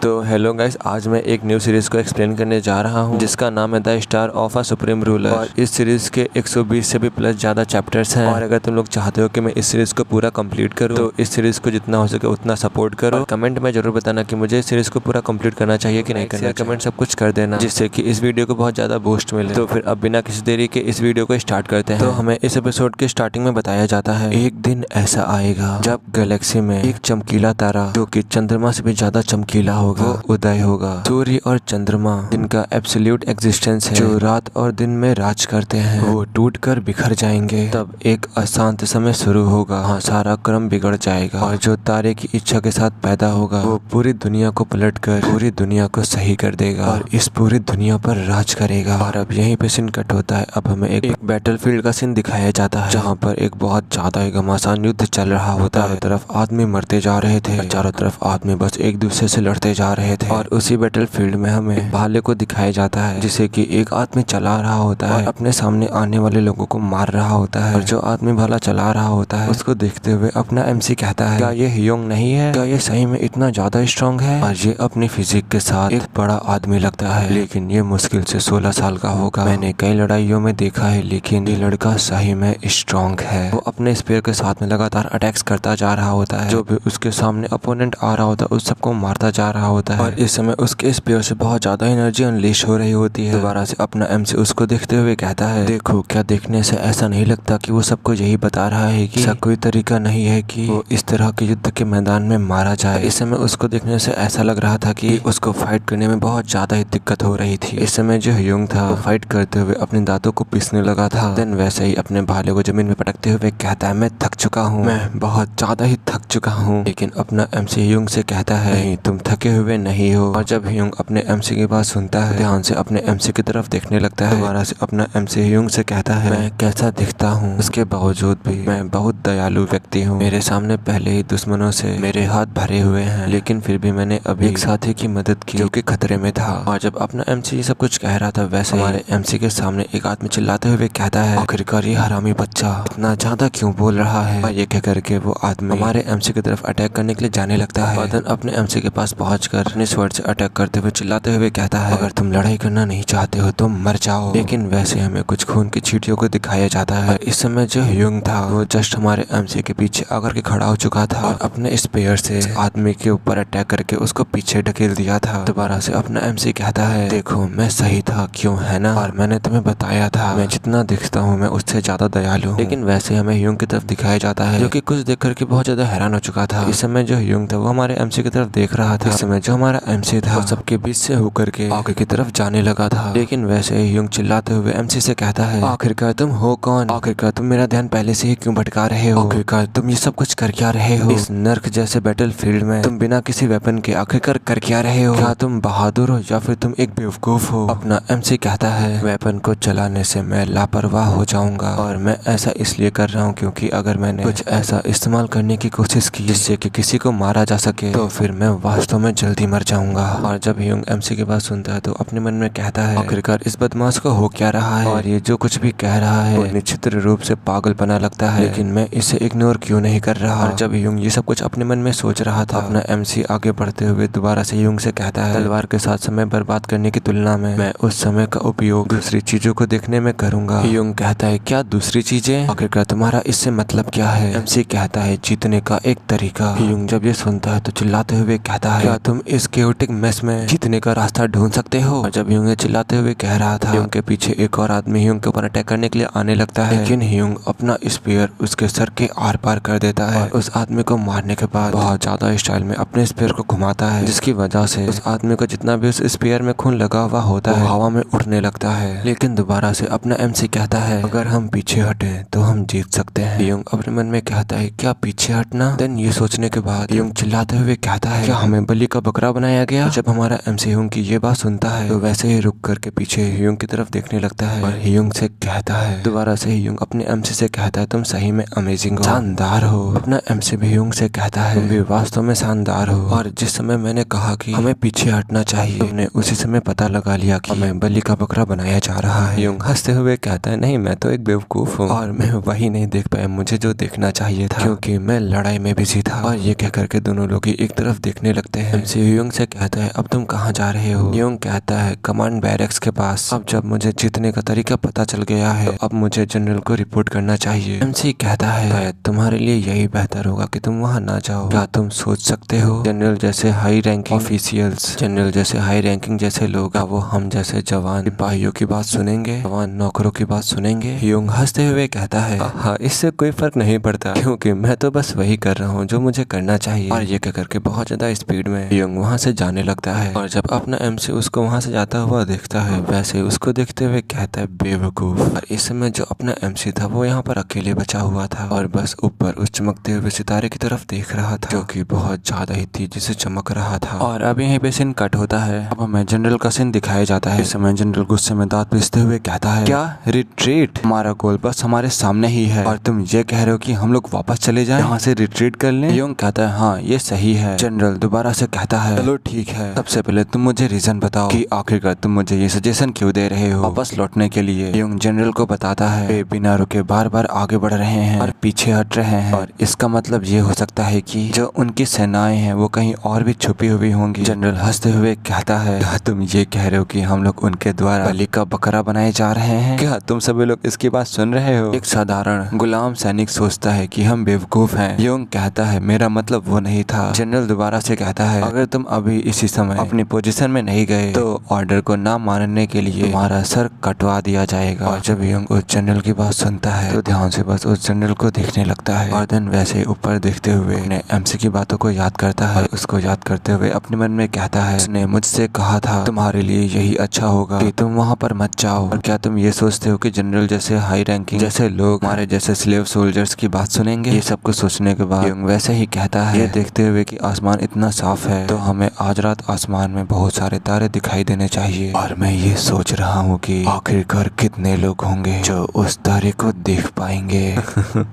तो hello guys, आज मैं एक न्यू सीरीज को एक्सप्लेन करने जा रहा हूं जिसका नाम है the star of a supreme ruler. और इस सीरीज के 120 से भी प्लस ज्यादा चैप्टर्स हैं। और अगर तुम लोग चाहते हो कि मैं इस सीरीज को पूरा कंप्लीट करूं तो इस सीरीज को जितना हो सके उतना सपोर्ट करो। कमेंट में जरूर बताना कि मुझे इस सीरीज को पूरा कंप्लीट करना चाहिए कि नहीं करना। कमेंट सब कुछ कर देना जिससे कि इस वीडियो को बहुत ज्यादा बूस्ट मिले। तो फिर अब बिना किसी देरी के इस वीडियो को स्टार्ट करते हैं। तो हमें इस एपिसोड के स्टार्टिंग में बताया जाता है, एक दिन ऐसा आएगा जब गैलेक्सी में एक चमकीला तारा जो कि चंद्रमा से भी ज्यादा चमकीला होगा वो उदय होगा। सूर्य और चंद्रमा जिनका एब्सोल्यूट एग्जिस्टेंस है, जो रात और दिन में राज करते हैं, वो टूट कर बिखर जाएंगे। तब एक अशांत समय शुरू होगा। हाँ, सारा क्रम बिगड़ जाएगा और जो तारे की इच्छा के साथ पैदा होगा वो पूरी दुनिया को पलटकर पूरी दुनिया को सही कर देगा और इस पूरी दुनिया पर राज करेगा। और अब यहीं पे सीन कट होता है। अब हमें एक बैटलफील्ड का सीन दिखाया जाता है जहाँ पर एक बहुत ज्यादा एक घमासान युद्ध चल रहा होता है। तरफ आदमी मरते जा रहे थे, चारों तरफ आदमी बस एक दूसरे से लड़ते जा रहे थे। और उसी बैटलफील्ड में हमें भाले को दिखाया जाता है जिसे कि एक आदमी चला रहा होता है, अपने सामने आने वाले लोगों को मार रहा होता है। और जो आदमी भाला चला रहा होता है उसको देखते हुए अपना एमसी कहता है, क्या ये ह्योंग नहीं है? क्या ये सही में इतना ज्यादा स्ट्रांग है? और ये अपनी फिजिक के साथ एक बड़ा आदमी लगता है, लेकिन ये मुश्किल से 16 साल का होगा। मैंने कई लड़ाइयों में देखा है, लेकिन ये लड़का सही में स्ट्रांग है। वो अपने स्पीयर के साथ में लगातार अटैक्स करता जा रहा होता है। जो भी उसके सामने अपोनेंट आ रहा होता है उस सबको मारता जा रहा होता है। और इस समय उसके स्पीयर से बहुत ज्यादा एनर्जी अनलीश हो रही होती है। दोबारा से अपना एमसी उसको देखते हुए कहता है, देखो, क्या देखने से ऐसा नहीं लगता कि वो सबको यही बता रहा है कि ऐसा कोई तरीका नहीं है कि वो इस तरह के युद्ध के मैदान में मारा जाए। इस समय उसको देखने से ऐसा लग रहा था कि उसको फाइट करने में बहुत ज्यादा ही दिक्कत हो रही थी। इस समय जो ह्योंग था वो फाइट करते हुए अपने दांतों को पीसने लगा था। देन वैसे ही अपने भाले को जमीन में पटकते हुए कहता है, मैं थक चुका हूँ, मैं बहुत ज्यादा ही थक चुका हूँ। लेकिन अपना एमसी ह्योंग से कहता है, नहीं, तुम थके हुए नहीं हो। और जब ह्योंग अपने एमसी की बात सुनता है ध्यान से अपने एमसी की तरफ देखने लगता है। दोबारा से अपना एमसी ह्योंग से कहता है, मैं कैसा दिखता हूँ, उसके बावजूद भी मैं बहुत दयालु व्यक्ति हूँ। मेरे सामने पहले ही दुश्मनों से मेरे हाथ भरे हुए हैं, लेकिन फिर भी मैंने अभी एक साथी की मदद की जो कि खतरे में था। और जब अपना एमसी ये सब कुछ कह रहा था वैसे हमारे एमसी के सामने एक आदमी चिल्लाते हुए कहता है, आखिरकार ये हरामी बच्चा इतना ज्यादा क्यों बोल रहा है? और ये कह करके वो आदमी हमारे एमसी की तरफ अटैक करने के लिए जाने लगता है। और अपने एमसी के पास पहुंचकर अपने स्वॉर्ड से अटैक करते हुए चिल्लाते हुए कहता है, अगर तुम लड़ाई करना नहीं चाहते हो तो मर जाओ। लेकिन वैसे हमें कुछ खून की चींटियों को दिखाया जाता है। इस समय जो ह्योंग था वो जस्ट हमारे एमसी के पीछे आकर के खड़ा हो चुका था और अपने स्पेयर से आदमी के ऊपर अटैक करके उसको पीछे ढकेल दिया था। दोबारा से अपना एमसी कहता है, देखो, मैं सही था, क्यों है ना? और मैंने तुम्हें बताया था मैं जितना दिखता हूँ मैं उससे ज्यादा दयालु हूँ। लेकिन वैसे हमें ह्योंग की तरफ दिखाया जाता है जो कि कुछ देख करके बहुत ज्यादा हैरान हो चुका था। इस समय जो ह्योंग था वो हमारे एमसी की तरफ देख रहा था। इस समय जो हमारा एमसी था वो सबके बीच से होकर के आगे की तरफ जाने लगा था। लेकिन वैसे ह्योंग चिल्लाते हुए एमसी से कहता है, आखिरकार तुम हो कौन? आखिरकार तुम मेरा ध्यान पहले से ही क्यों भटका रहे हो? आखिरकार तुम ये सब कुछ कर क्या रहे हो? इस नर्क जैसे बैटल फील्ड में तुम बिना किसी वेपन के आखिरकार कर क्या रहे हो? क्या तुम बहादुर हो या फिर तुम एक बेवकूफ हो? अपना एमसी कहता है, वेपन को चलाने से मैं लापरवाह हो जाऊंगा और मैं ऐसा इसलिए कर रहा हूँ क्योंकि अगर मैंने कुछ ऐसा इस्तेमाल करने की कोशिश की जिससे कि किसी को मारा जा सके तो फिर मैं वास्तव में जल्दी मर जाऊंगा। और जब ह्योंग एमसी की बात सुनता है तो अपने मन में कहता है, आखिरकार इस बदमाश को हो क्या रहा है? और ये जो कुछ भी कह रहा है वो निश्चित रूप से पागलपना लगता है, लेकिन मैं इसे इग्नोर क्यों नहीं कर रहा? और जब ह्योंग ये सब कुछ अपने मन में सोच रहा था अपना एमसी आगे बढ़ते हुए दोबारा से ह्योंग से कहता है, तलवार के साथ समय बर्बाद करने की तुलना में मैं उस समय का उपयोग दूसरी चीजों को देखने में करूंगा। ह्योंग कहता है, क्या दूसरी चीजें? आखिरकार तुम्हारा इससे मतलब क्या है? एमसी कहता है, जीतने का एक तरीका। ह्योंग जब ये सुनता है तो चिल्लाते हुए कहता है, क्या तुम इस केओटिक मेस में जीतने का रास्ता ढूंढ सकते हो? और जब ह्योंग चिल्लाते हुए कह रहा था ह्योंग के पीछे एक और आदमी ह्योंग के ऊपर अटैक करने के लिए आने लगता है, लेकिन ह्योंग अपना स्पीयर उसके सर के आर पार कर देता है और उस आदमी को मारने के बाद बहुत ज्यादा स्टाइल में अपने स्पीयर को घुमाता है, जिसकी वजह से उस आदमी को जितना भी उस स्पीयर में खून लगा हुआ होता है हवा में उड़ने लगता है। लेकिन दोबारा से अपना एमसी कहता है, अगर हम पीछे हटे तो हम जीत सकते हैं। ह्योंग अपने मन में कहता है, क्या पीछे हटना? देन ये सोचने के बाद ह्योंग चिल्लाते हुए कहता है, क्या हमें बलि का बकरा बनाया गया? जब हमारा एमसी ह्योंग की ये बात सुनता है तो वैसे ही रुक करके पीछे ह्योंग की तरफ देखने लगता है और ह्योंग से कहता है, दोबारा से ह्योंग अपने एमसी से कहता है, तुम सही में अमेजिंग हो, शानदार हो। अपना एमसी भी ह्योंग से कहता है, तुम भी वास्तव में शानदार हो। और जिस समय मैंने कहा कि हमें पीछे हटना चाहिए तुमने उसी समय पता लगा लिया कि हमें बलि का बकरा बनाया जा रहा है। ह्योंग हंसते हुए कहता है, नहीं, मैं तो एक बेवकूफ हूँ और मैं वही नहीं देख पाया मुझे जो देखना चाहिए था क्योंकि मैं लड़ाई में बिजी था। और ये कह करके दोनों लोग एक तरफ देखने लगते हैं। एमसी ह्यूंग से कहता है अब तुम कहाँ जा रहे हो। ह्यूंग कहता है कमांड बैरक्स के पास। अब जब मुझे जीतने का तरीका पता चल गया है तो अब मुझे जनरल को रिपोर्ट करना चाहिए। एमसी कहता है शायद तुम्हारे लिए यही बेहतर होगा कि तुम वहाँ ना जाओ। क्या तुम सोच सकते हो जनरल जैसे हाई रैंकिंग ऑफिशियल्स, जनरल जैसे हाई रैंकिंग जैसे लोग, क्या वो हम जैसे जवान सिपाहियों की बात सुनेंगे, जवान नौकरों की बात सुनेंगे। ह्यूंग हंसते हुए कहता है हाँ इससे कोई फर्क नहीं पड़ता क्योंकि मैं तो बस वही कर रहा हूँ जो मुझे करना चाहिए। और ये कहकर के बहुत ज्यादा स्पीड में ह्यूंग वहाँ से जाने लगता है। और जब अपना एमसी उसको वहाँ से जाता हुआ देखता है वैसे उसको देखते हुए कहता है बेवकूफ। और इस समय जो अपना एमसी था वो यहाँ पर अकेले बचा हुआ था और बस ऊपर उस चमकते हुए सितारे की तरफ देख रहा था जो कि बहुत ज्यादा ही तेजी से चमक रहा था। और अब यहीं पे सीन कट होता है। अब हमें जनरल का सीन दिखाया जाता है। इस समय जनरल गुस्से में दांत पीसते हुए कहता है क्या रिट्रीट, हमारा गोल बस हमारे सामने ही है और तुम ये कह रहे हो कि हम लोग वापस चले जाएं, यहाँ से रिट्रीट कर लें। ह्यूंग कहता है हाँ ये सही है। जनरल दोबारा से कहता है चलो ठीक है, सबसे पहले तुम मुझे रीजन बताओ कि आखिरकार तुम मुझे ये सजेशन क्यों दे रहे हो वापस लौटने के लिए। ह्यूंग जनरल को बताता है वे बिना रुके बार बार आगे बढ़ रहे हैं और पीछे हट रहे हैं और इसका मतलब ये हो सकता है कि जो उनकी सेनाएं हैं वो कहीं और भी छुपी हुई होंगी। जनरल हंसते हुए कहता है क्या तुम ये कह रहे हो कि हम लोग उनके द्वारा बलि का बकरा बनाए जा रहे हैं? क्या तुम सभी लोग इसकी बात सुन रहे हो? एक साधारण गुलाम सैनिक सोचता है कि हम बेवकूफ हैं। ह्यूंग कहता है मेरा मतलब वो नहीं था। जनरल दोबारा से कहता है अगर तुम अभी इसी समय अपनी पोजीशन में नहीं गए तो ऑर्डर को ना मानने के लिए तुम्हारा सर कटवा दिया जाएगा। और जब ह्यूंग उस जनरल की बात सुनता है तो ध्यान से बस उस जनरल को देखने लगता है और देन वैसे ऊपर देखते हुए अपने एमसी की बातों को याद करता है। उसको याद करते हुए अपने मन में कहता है उसने मुझसे कहा था तुम्हारे लिए यही अच्छा होगा कि तुम वहाँ पर मत जाओ। और क्या तुम ये सोचते हो कि जनरल जैसे हाई रैंकिंग जैसे लोग हमारे जैसे स्लेव सोल्जर्स की बात सुनेंगे? ये सब कुछ सोचने के बाद ह्यूंग वैसे ही कहता है ये देखते हुए कि आसमान इतना साफ है तो हमें आज रात आसमान में बहुत सारे तारे दिखाई देने चाहिए। और मैं ये सोच रहा हूँ कि आखिरकार कितने लोग होंगे जो उस तारे को देख पाएंगे।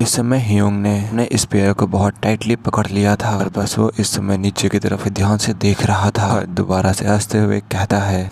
इस समय ह्यूंग ने अपने स्पेयर को बहुत टाइटली पकड़ लिया था और बस वो इस समय नीचे की तरफ ध्यान से देख रहा था और दोबारा से हंसते हुए कहता है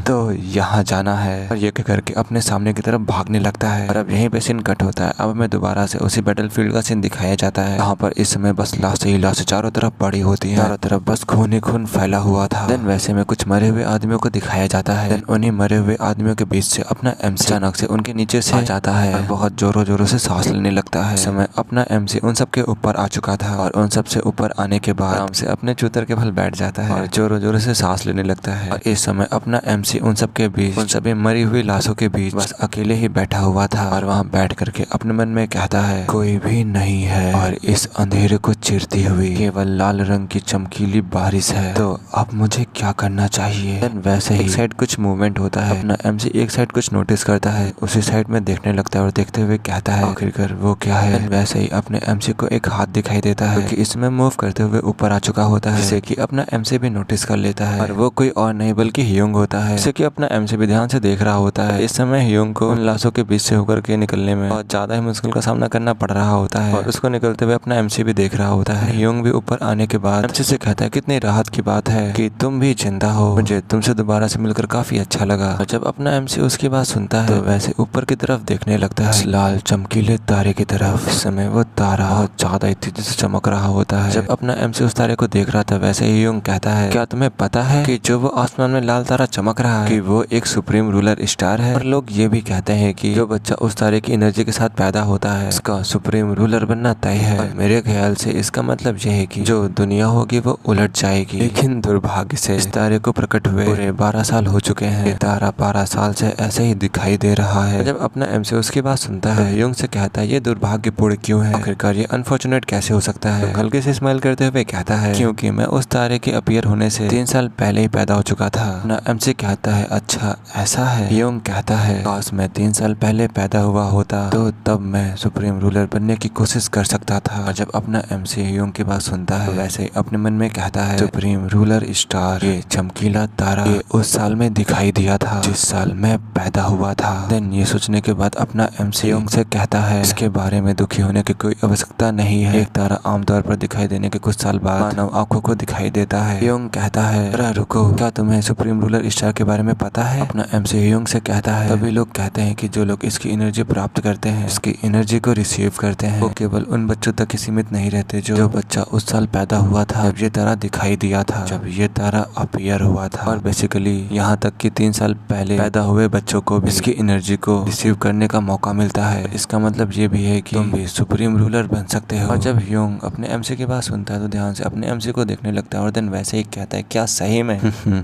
तो यहाँ जाना है। और ये करके अपने सामने की तरफ भागने लगता है। और अब यहीं पे सीन कट होता है। अब हमें दोबारा से उसी बैटलफील्ड का सीन दिखाया जाता है जहाँ पर इस समय बस लाश ही लाश चारों तरफ पड़ी होती है, चारों तरफ बस खून ही खून फैला हुआ था। देन वैसे में कुछ मरे हुए आदमियों को दिखाया जाता है। देन उन्हीं मरे हुए आदमियों के बीच से अपना एमसी अचानक से उनके नीचे से आ जाता है और बहुत जोरों जोरों से सांस लेने लगता है। इस समय अपना एमसी उन सब के ऊपर आ चुका था और उन सब से ऊपर आने के बाद आराम से अपने चूतर के बल बैठ जाता है और जोरों जोरों से सांस लेने लगता है। और इस समय अपना एमसी उन सब के बीच, उन सभी मरी हुई लाशों के बीच बस अकेले ही बैठा हुआ था और वहाँ बैठ करके अपने मन में कहता है कोई भी नहीं है और इस अंधेरे को चीरती हुई केवल लाल रंग की चमकीली बारिश है, तो अब मुझे क्या करना चाहिए। वैसे ही एक साइड कुछ मूवमेंट होता है। अपना एमसी एक साइड कुछ नोटिस करता है, उसी साइड में देखने लगता है और देखते हुए कहता है आखिरकार वो क्या है। वैसे ही अपने एमसी को एक हाथ दिखाई देता है कि इसमें मूव करते हुए ऊपर आ चुका होता है, जिसे कि अपना एमसी भी नोटिस कर लेता है और वो कोई और नहीं बल्कि ह्यूंग होता है, जिसे कि अपना एमसी भी ध्यान से देख रहा होता है। इस समय ह्यूंग को उन लाशों के बीच से होकर के निकलने में बहुत ज्यादा ही मुश्किल का सामना करना पड़ रहा होता है और उसको निकलते हुए अपना एमसी भी देख रहा होता है। ह्यूंग भी ऊपर आने के बाद एमसी से कहता है कितनी राहत की बात है कि तुम भी जिंदा हो, मुझे तुमसे दोबारा से मिलकर काफी अच्छा लगा। और जब अपना एमसी उसकी बात सुनता है तो वैसे ऊपर की तरफ देखने लगता है लाल चमकीले तारे की तरफ। इस समय वो तारा बहुत ज्यादा तेजी से चमक रहा होता है। जब अपना एमसी उस तारे को देख रहा था वैसे ही ह्यूंग कहता है क्या तुम्हें पता है कि जो वो आसमान में लाल तारा चमक रहा है कि वो एक सुप्रीम रूलर स्टार है। और लोग ये भी कहते हैं कि जो बच्चा उस तारे की एनर्जी के साथ पैदा होता है उसका सुप्रीम रूलर बनना तय है। और मेरे ख्याल से इसका मतलब यह है कि जो दुनिया होगी वो उलट जाएगी। लेकिन दुर्भाग्य से इस तारे को प्रकट हुए पूरे 12 साल हो चुके हैं। ये तारा 12 साल से ऐसे ही दिखाई दे रहा है। जब अपना एमसी उसकी बात सुनता है ह्यूंग से कहता है ये दुर्भाग्यपूर्ण क्यों है, आखिरकार ये अनफॉर्चुनेट कैसे हो सकता है। हल्के से स्माइल करते हुए कहता है क्योंकि मैं उस तारे के अपीयर होने से 3 साल पहले ही पैदा हो चुका था। अपना एमसी कहता है अच्छा ऐसा है। ह्यूंग कहता है काश मैं 3 साल पहले पैदा हुआ होता तो तब मैं सुप्रीम रूलर बनने की कोशिश कर सकता था। और जब अपना एमसी ह्यूंग की बात सुनता है तो वैसे अपने मन में कहता है सुप्रीम रूलर स्टार ये चमकीला तारा ये उस साल में दिखाई दिया था जिस साल मैं पैदा हुआ था। देन ये सोचने के बाद अपना एमसी ह्यूंग से कहता है इसके बारे में दुखी होने की कोई आवश्यकता नहीं है। एक तारा आमतौर पर दिखाई देने के कुछ साल बाद मानव आंखों को दिखाई देता है। ह्यूंग कहता है अरे रुको, क्या तुम्हें सुप्रीम रूलर स्टार के बारे में पता है। अपना एमसी ह्यूंग से कहता है तभी लोग कहते हैं कि जो लोग इसकी एनर्जी प्राप्त करते हैं, इसकी एनर्जी को रिसीव करते हैं, वो केवल उन बच्चों तक ही सीमित नहीं रहते जो बच्चा उस साल पैदा हुआ था जब ये तारा दिखाई दिखाई दिया था जब ये तारा अपीयर हुआ था। और बेसिकली यहाँ तक कि 3 साल पहले पैदा हुए बच्चों को भी इसकी एनर्जी को रिसीव करने का मौका मिलता है। इसका मतलब ये भी है कि तुम भी सुप्रीम रूलर बन सकते हो। और जब ह्यूंग अपने एमसी की बात सुनता है तो ध्यान से अपने एमसी को देखने लगता है और देन वैसे ही कहता है, क्या सही में?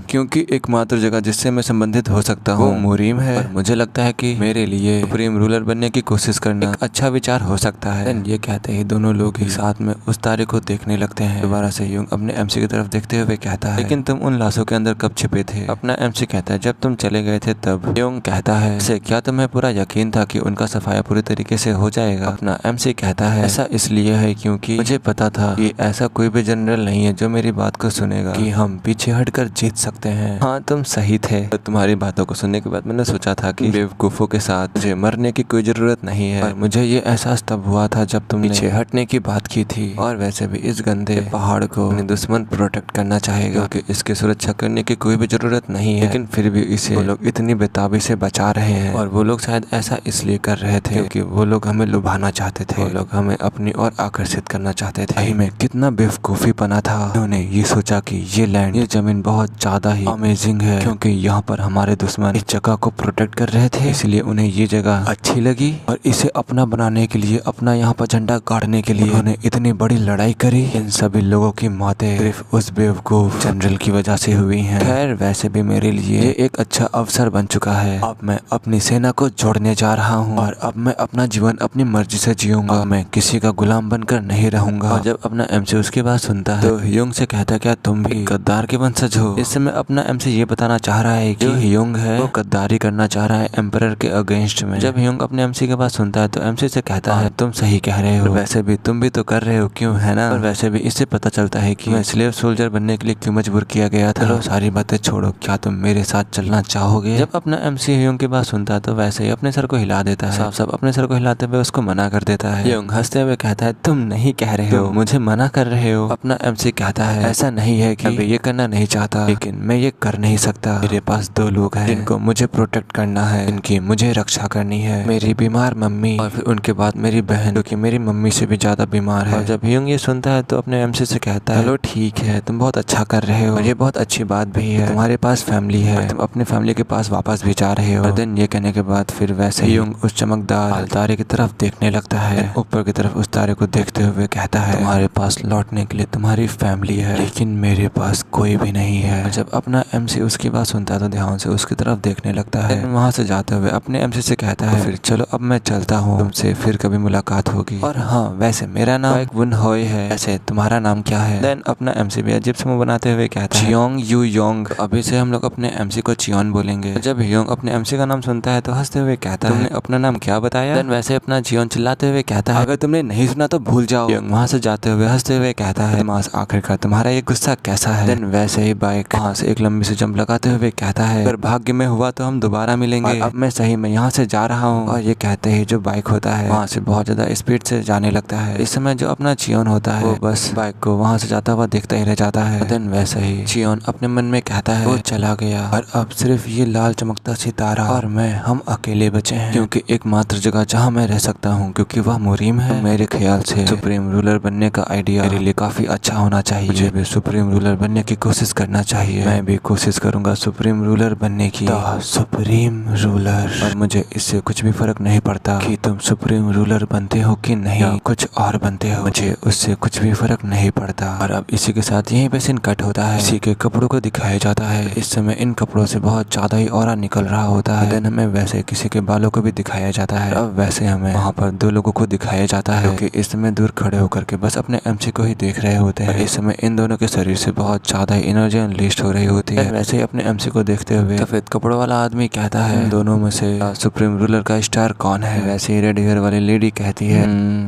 क्योंकि एकमात्र जगह जिससे मैं संबंधित हो सकता हूँ वो मुरीम है। और मुझे लगता है कि मेरे लिए सुप्रीम रूलर बनने की कोशिश करना एक अच्छा विचार हो सकता है। देन ये कहते ही दोनों लोग एक साथ में उस तारे को देखने लगते हैं। दोबारा से ह्यूंग अपने एमसी की तरफ देखते हुए कहता है, लेकिन तुम उन लाशों के अंदर कब छिपे थे? अपना एमसी कहता है, जब तुम चले गए थे तब। ह्यूंग कहता है, से क्या तुम्हें पूरा यकीन था कि उनका सफाया पूरी तरीके से हो जाएगा? अपना एमसी कहता है, ऐसा इसलिए है क्योंकि मुझे पता था कि ऐसा कोई भी जनरल नहीं है जो मेरी बात को सुनेगा कि हम पीछे हटकर जीत सकते हैं। हाँ, तुम सही थे। तो तुम्हारी बातों को सुनने के बाद मैंने सोचा था कि बेवकूफों के साथ मुझे मरने की कोई जरूरत नहीं है। और मुझे ये एहसास तब हुआ था जब तुमने पीछे हटने की बात की थी। और वैसे भी इस गंदे पहाड़ को अपने दुश्मन प्रोटेक्ट करना चाहेगा क्योंकि इसकी सुरक्षा करने की कोई भी जरूरत नहीं है, लेकिन फिर भी इसे वो लोग इतनी बेताबी से बचा रहे हैं। और वो लोग शायद ऐसा इसलिए कर रहे थे क्योंकि वो लोग हमें लुभाना चाहते थे, वो लोग हमें अपनी ओर आकर्षित करना चाहते थे। सही में कितना बेवकूफी पना था। उन्होंने ये सोचा कि ये लैंड, ये जमीन बहुत ज्यादा ही अमेजिंग है क्योंकि यहाँ पर हमारे दुश्मन इस जगह को प्रोटेक्ट कर रहे थे, इसलिए उन्हें ये जगह अच्छी लगी और इसे अपना बनाने के लिए, अपना यहाँ पर झंडा गाड़ने के लिए उन्होंने इतनी बड़ी लड़ाई करी। इन सभी लोगों की मौतें सिर्फ उस बेवकूफ जनरल की वजह से हुई हैं। खैर, वैसे भी मेरे लिए ये एक अच्छा अवसर बन चुका है। अब मैं अपनी सेना को जोड़ने जा रहा हूँ और अब मैं अपना जीवन अपनी मर्जी से जीऊंगा। मैं किसी का गुलाम बनकर नहीं रहूंगा। और जब अपना एमसी उसकी बात सुनता है तो ह्यूंग से कहता, क्या तुम भी गद्दार के वंशज हो? इस समय अपना एमसी ये बताना चाह रहा है कि जो ह्यूंग है वो गद्दारी करना चाह रहा है एम्परर के अगेंस्ट में। जब ह्यूंग अपने एमसी के बात सुनता है तो एमसी से कहता है, तुम सही कह रहे हो, वैसे भी तुम भी तो कर रहे हो, क्यों, है ना? और वैसे भी इससे पता चलता है कि मैं स्लेव सोल्जर बनने के लिए क्यों मजबूर किया गया था। चलो सारी बातें छोड़ो, क्या तुम मेरे साथ चलना चाहोगे? जब अपना एमसी ह्यूंग की बात सुनता है तो वैसे ही अपने सर को हिला देता है, साफ अपने सर को हिलाते हुए उसको मना कर देता है। ह्यूंग हंसते हुए कहता है, तुम नहीं कह रहे हो, मुझे मना कर रहे हो? अपना एमसी कहता है, ऐसा नहीं है कि मैं ये करना नहीं चाहता, लेकिन मैं ये कर नहीं सकता। मेरे पास 2 लोग हैं जिनको मुझे प्रोटेक्ट करना है, इनकी मुझे रक्षा करनी है, मेरी बीमार मम्मी और फिर उनके बाद मेरी बहन जो कि मेरी मम्मी से भी ज्यादा बीमार है। और जब ह्यूंग ये सुनता है तो अपने एमसी से कहता है, चलो ठीक है, तुम बहुत अच्छा कर रहे हो और ये बहुत अच्छी बात भी है, तुम्हारे पास फैमिली है, तुम अपने फैमिली के पास वापस भी जा रहे हो। और देन ये कहने के बाद फिर वैसे ह्यूंग उस चमकदार तारे की तरफ देखने लगता है, ऊपर की तरफ उस तारे को देखते हुए कहता है, तुम्हारे पास लौटने के लिए तुम्हारी फैमिली है, लेकिन मेरे पास कोई भी नहीं है। और जब अपना एमसी उसकी बात सुनता है तो ध्यान से उसकी तरफ देखने लगता है। वहां से जाते हुए अपने एमसी से कहता है, फिर चलो अब मैं चलता हूँ, तुमसे फिर कभी मुलाकात होगी। और हाँ, वैसे मेरा नाम वुन होय है, ऐसे तुम्हारा नाम क्या है? देन अपना एमसी भी अजीब से मुंह बनाते हुए कहता है, चियोंग यू योंग। अभी से हम लोग अपने एमसी को चियोन बोलेंगे। जब ह्यूंग अपने एमसी का नाम सुनता है तो हंसते हुए कहता है, तुमने अपना नाम क्या बताया? देन वैसे अपना चियोन चिल्लाते हुए कहता है, अगर तुमने नहीं सुना तो भूल जाओ। ह्यूंग वहां से जाते हुए हंसते हुए कहता है, मास आखिरकार तुम्हारा ये गुस्सा कैसा है? देन वैसे ही बाइक वहां से एक लंबी सी जंप लगाते हुए कहता है, अगर भाग्य में हुआ तो हम दोबारा मिलेंगे, अब मैं सही में यहाँ से जा रहा हूँ। और ये कहते ही जो बाइक होता है वहाँ से बहुत ज्यादा स्पीड से जाने लगता है। इस समय जो अपना चियोन होता है वो बस बाइक को वहाँ से जाता हुआ देखता ही रह जाता है। देन वैसे ही चियोन अपने मन में कहता है, वो चला गया और अब सिर्फ ये लाल चमकता सितारा और मैं, हम अकेले बचे हैं, क्योंकि एकमात्र जगह जहाँ मैं रह सकता हूँ क्योंकि वह मुरीम है। मेरे ख्याल से सुप्रीम रूलर बनने का आइडिया मेरे लिए काफी अच्छा होना चाहिए, मुझे भी सुप्रीम रूलर बनने की कोशिश करना चाहिए। मैं भी कोशिश करूंगा सुप्रीम रूलर बनने की, सुप्रीम रूलर। और मुझे इससे कुछ भी फर्क नहीं पड़ता कि तुम सुप्रीम रूलर बनते हो कि नहीं या कुछ और बनते हो, मुझे उससे कुछ भी फर्क नहीं पड़ता। और अब इसी के साथ यहीं पे सीन कट होता है, इसी के कपड़ों को दिखाया जाता है। इस समय इन कपड़ों से बहुत ज्यादा ही ऑरा निकल रहा होता है। देन हमें वैसे किसी के बालों को भी दिखाया जाता है। अब वैसे हमें वहाँ पर 2 लोगों को दिखाया जाता है क्योंकि इस समय दूर खड़े होकर के बस अपने एमसी को ही देख रहे होते हैं। इस समय इन दोनों के शरीर से बहुत ज्यादा ही एनर्जी अनलीस्ट हो रही होती है। वैसे ही अपने एमसी को देखते हुए सफेद कपड़ों वाला आदमी कहता है, दोनों में से सुप्रीम रूलर का स्टार कौन है? वैसे ही रेड हेयर वाली लेडी कहती है,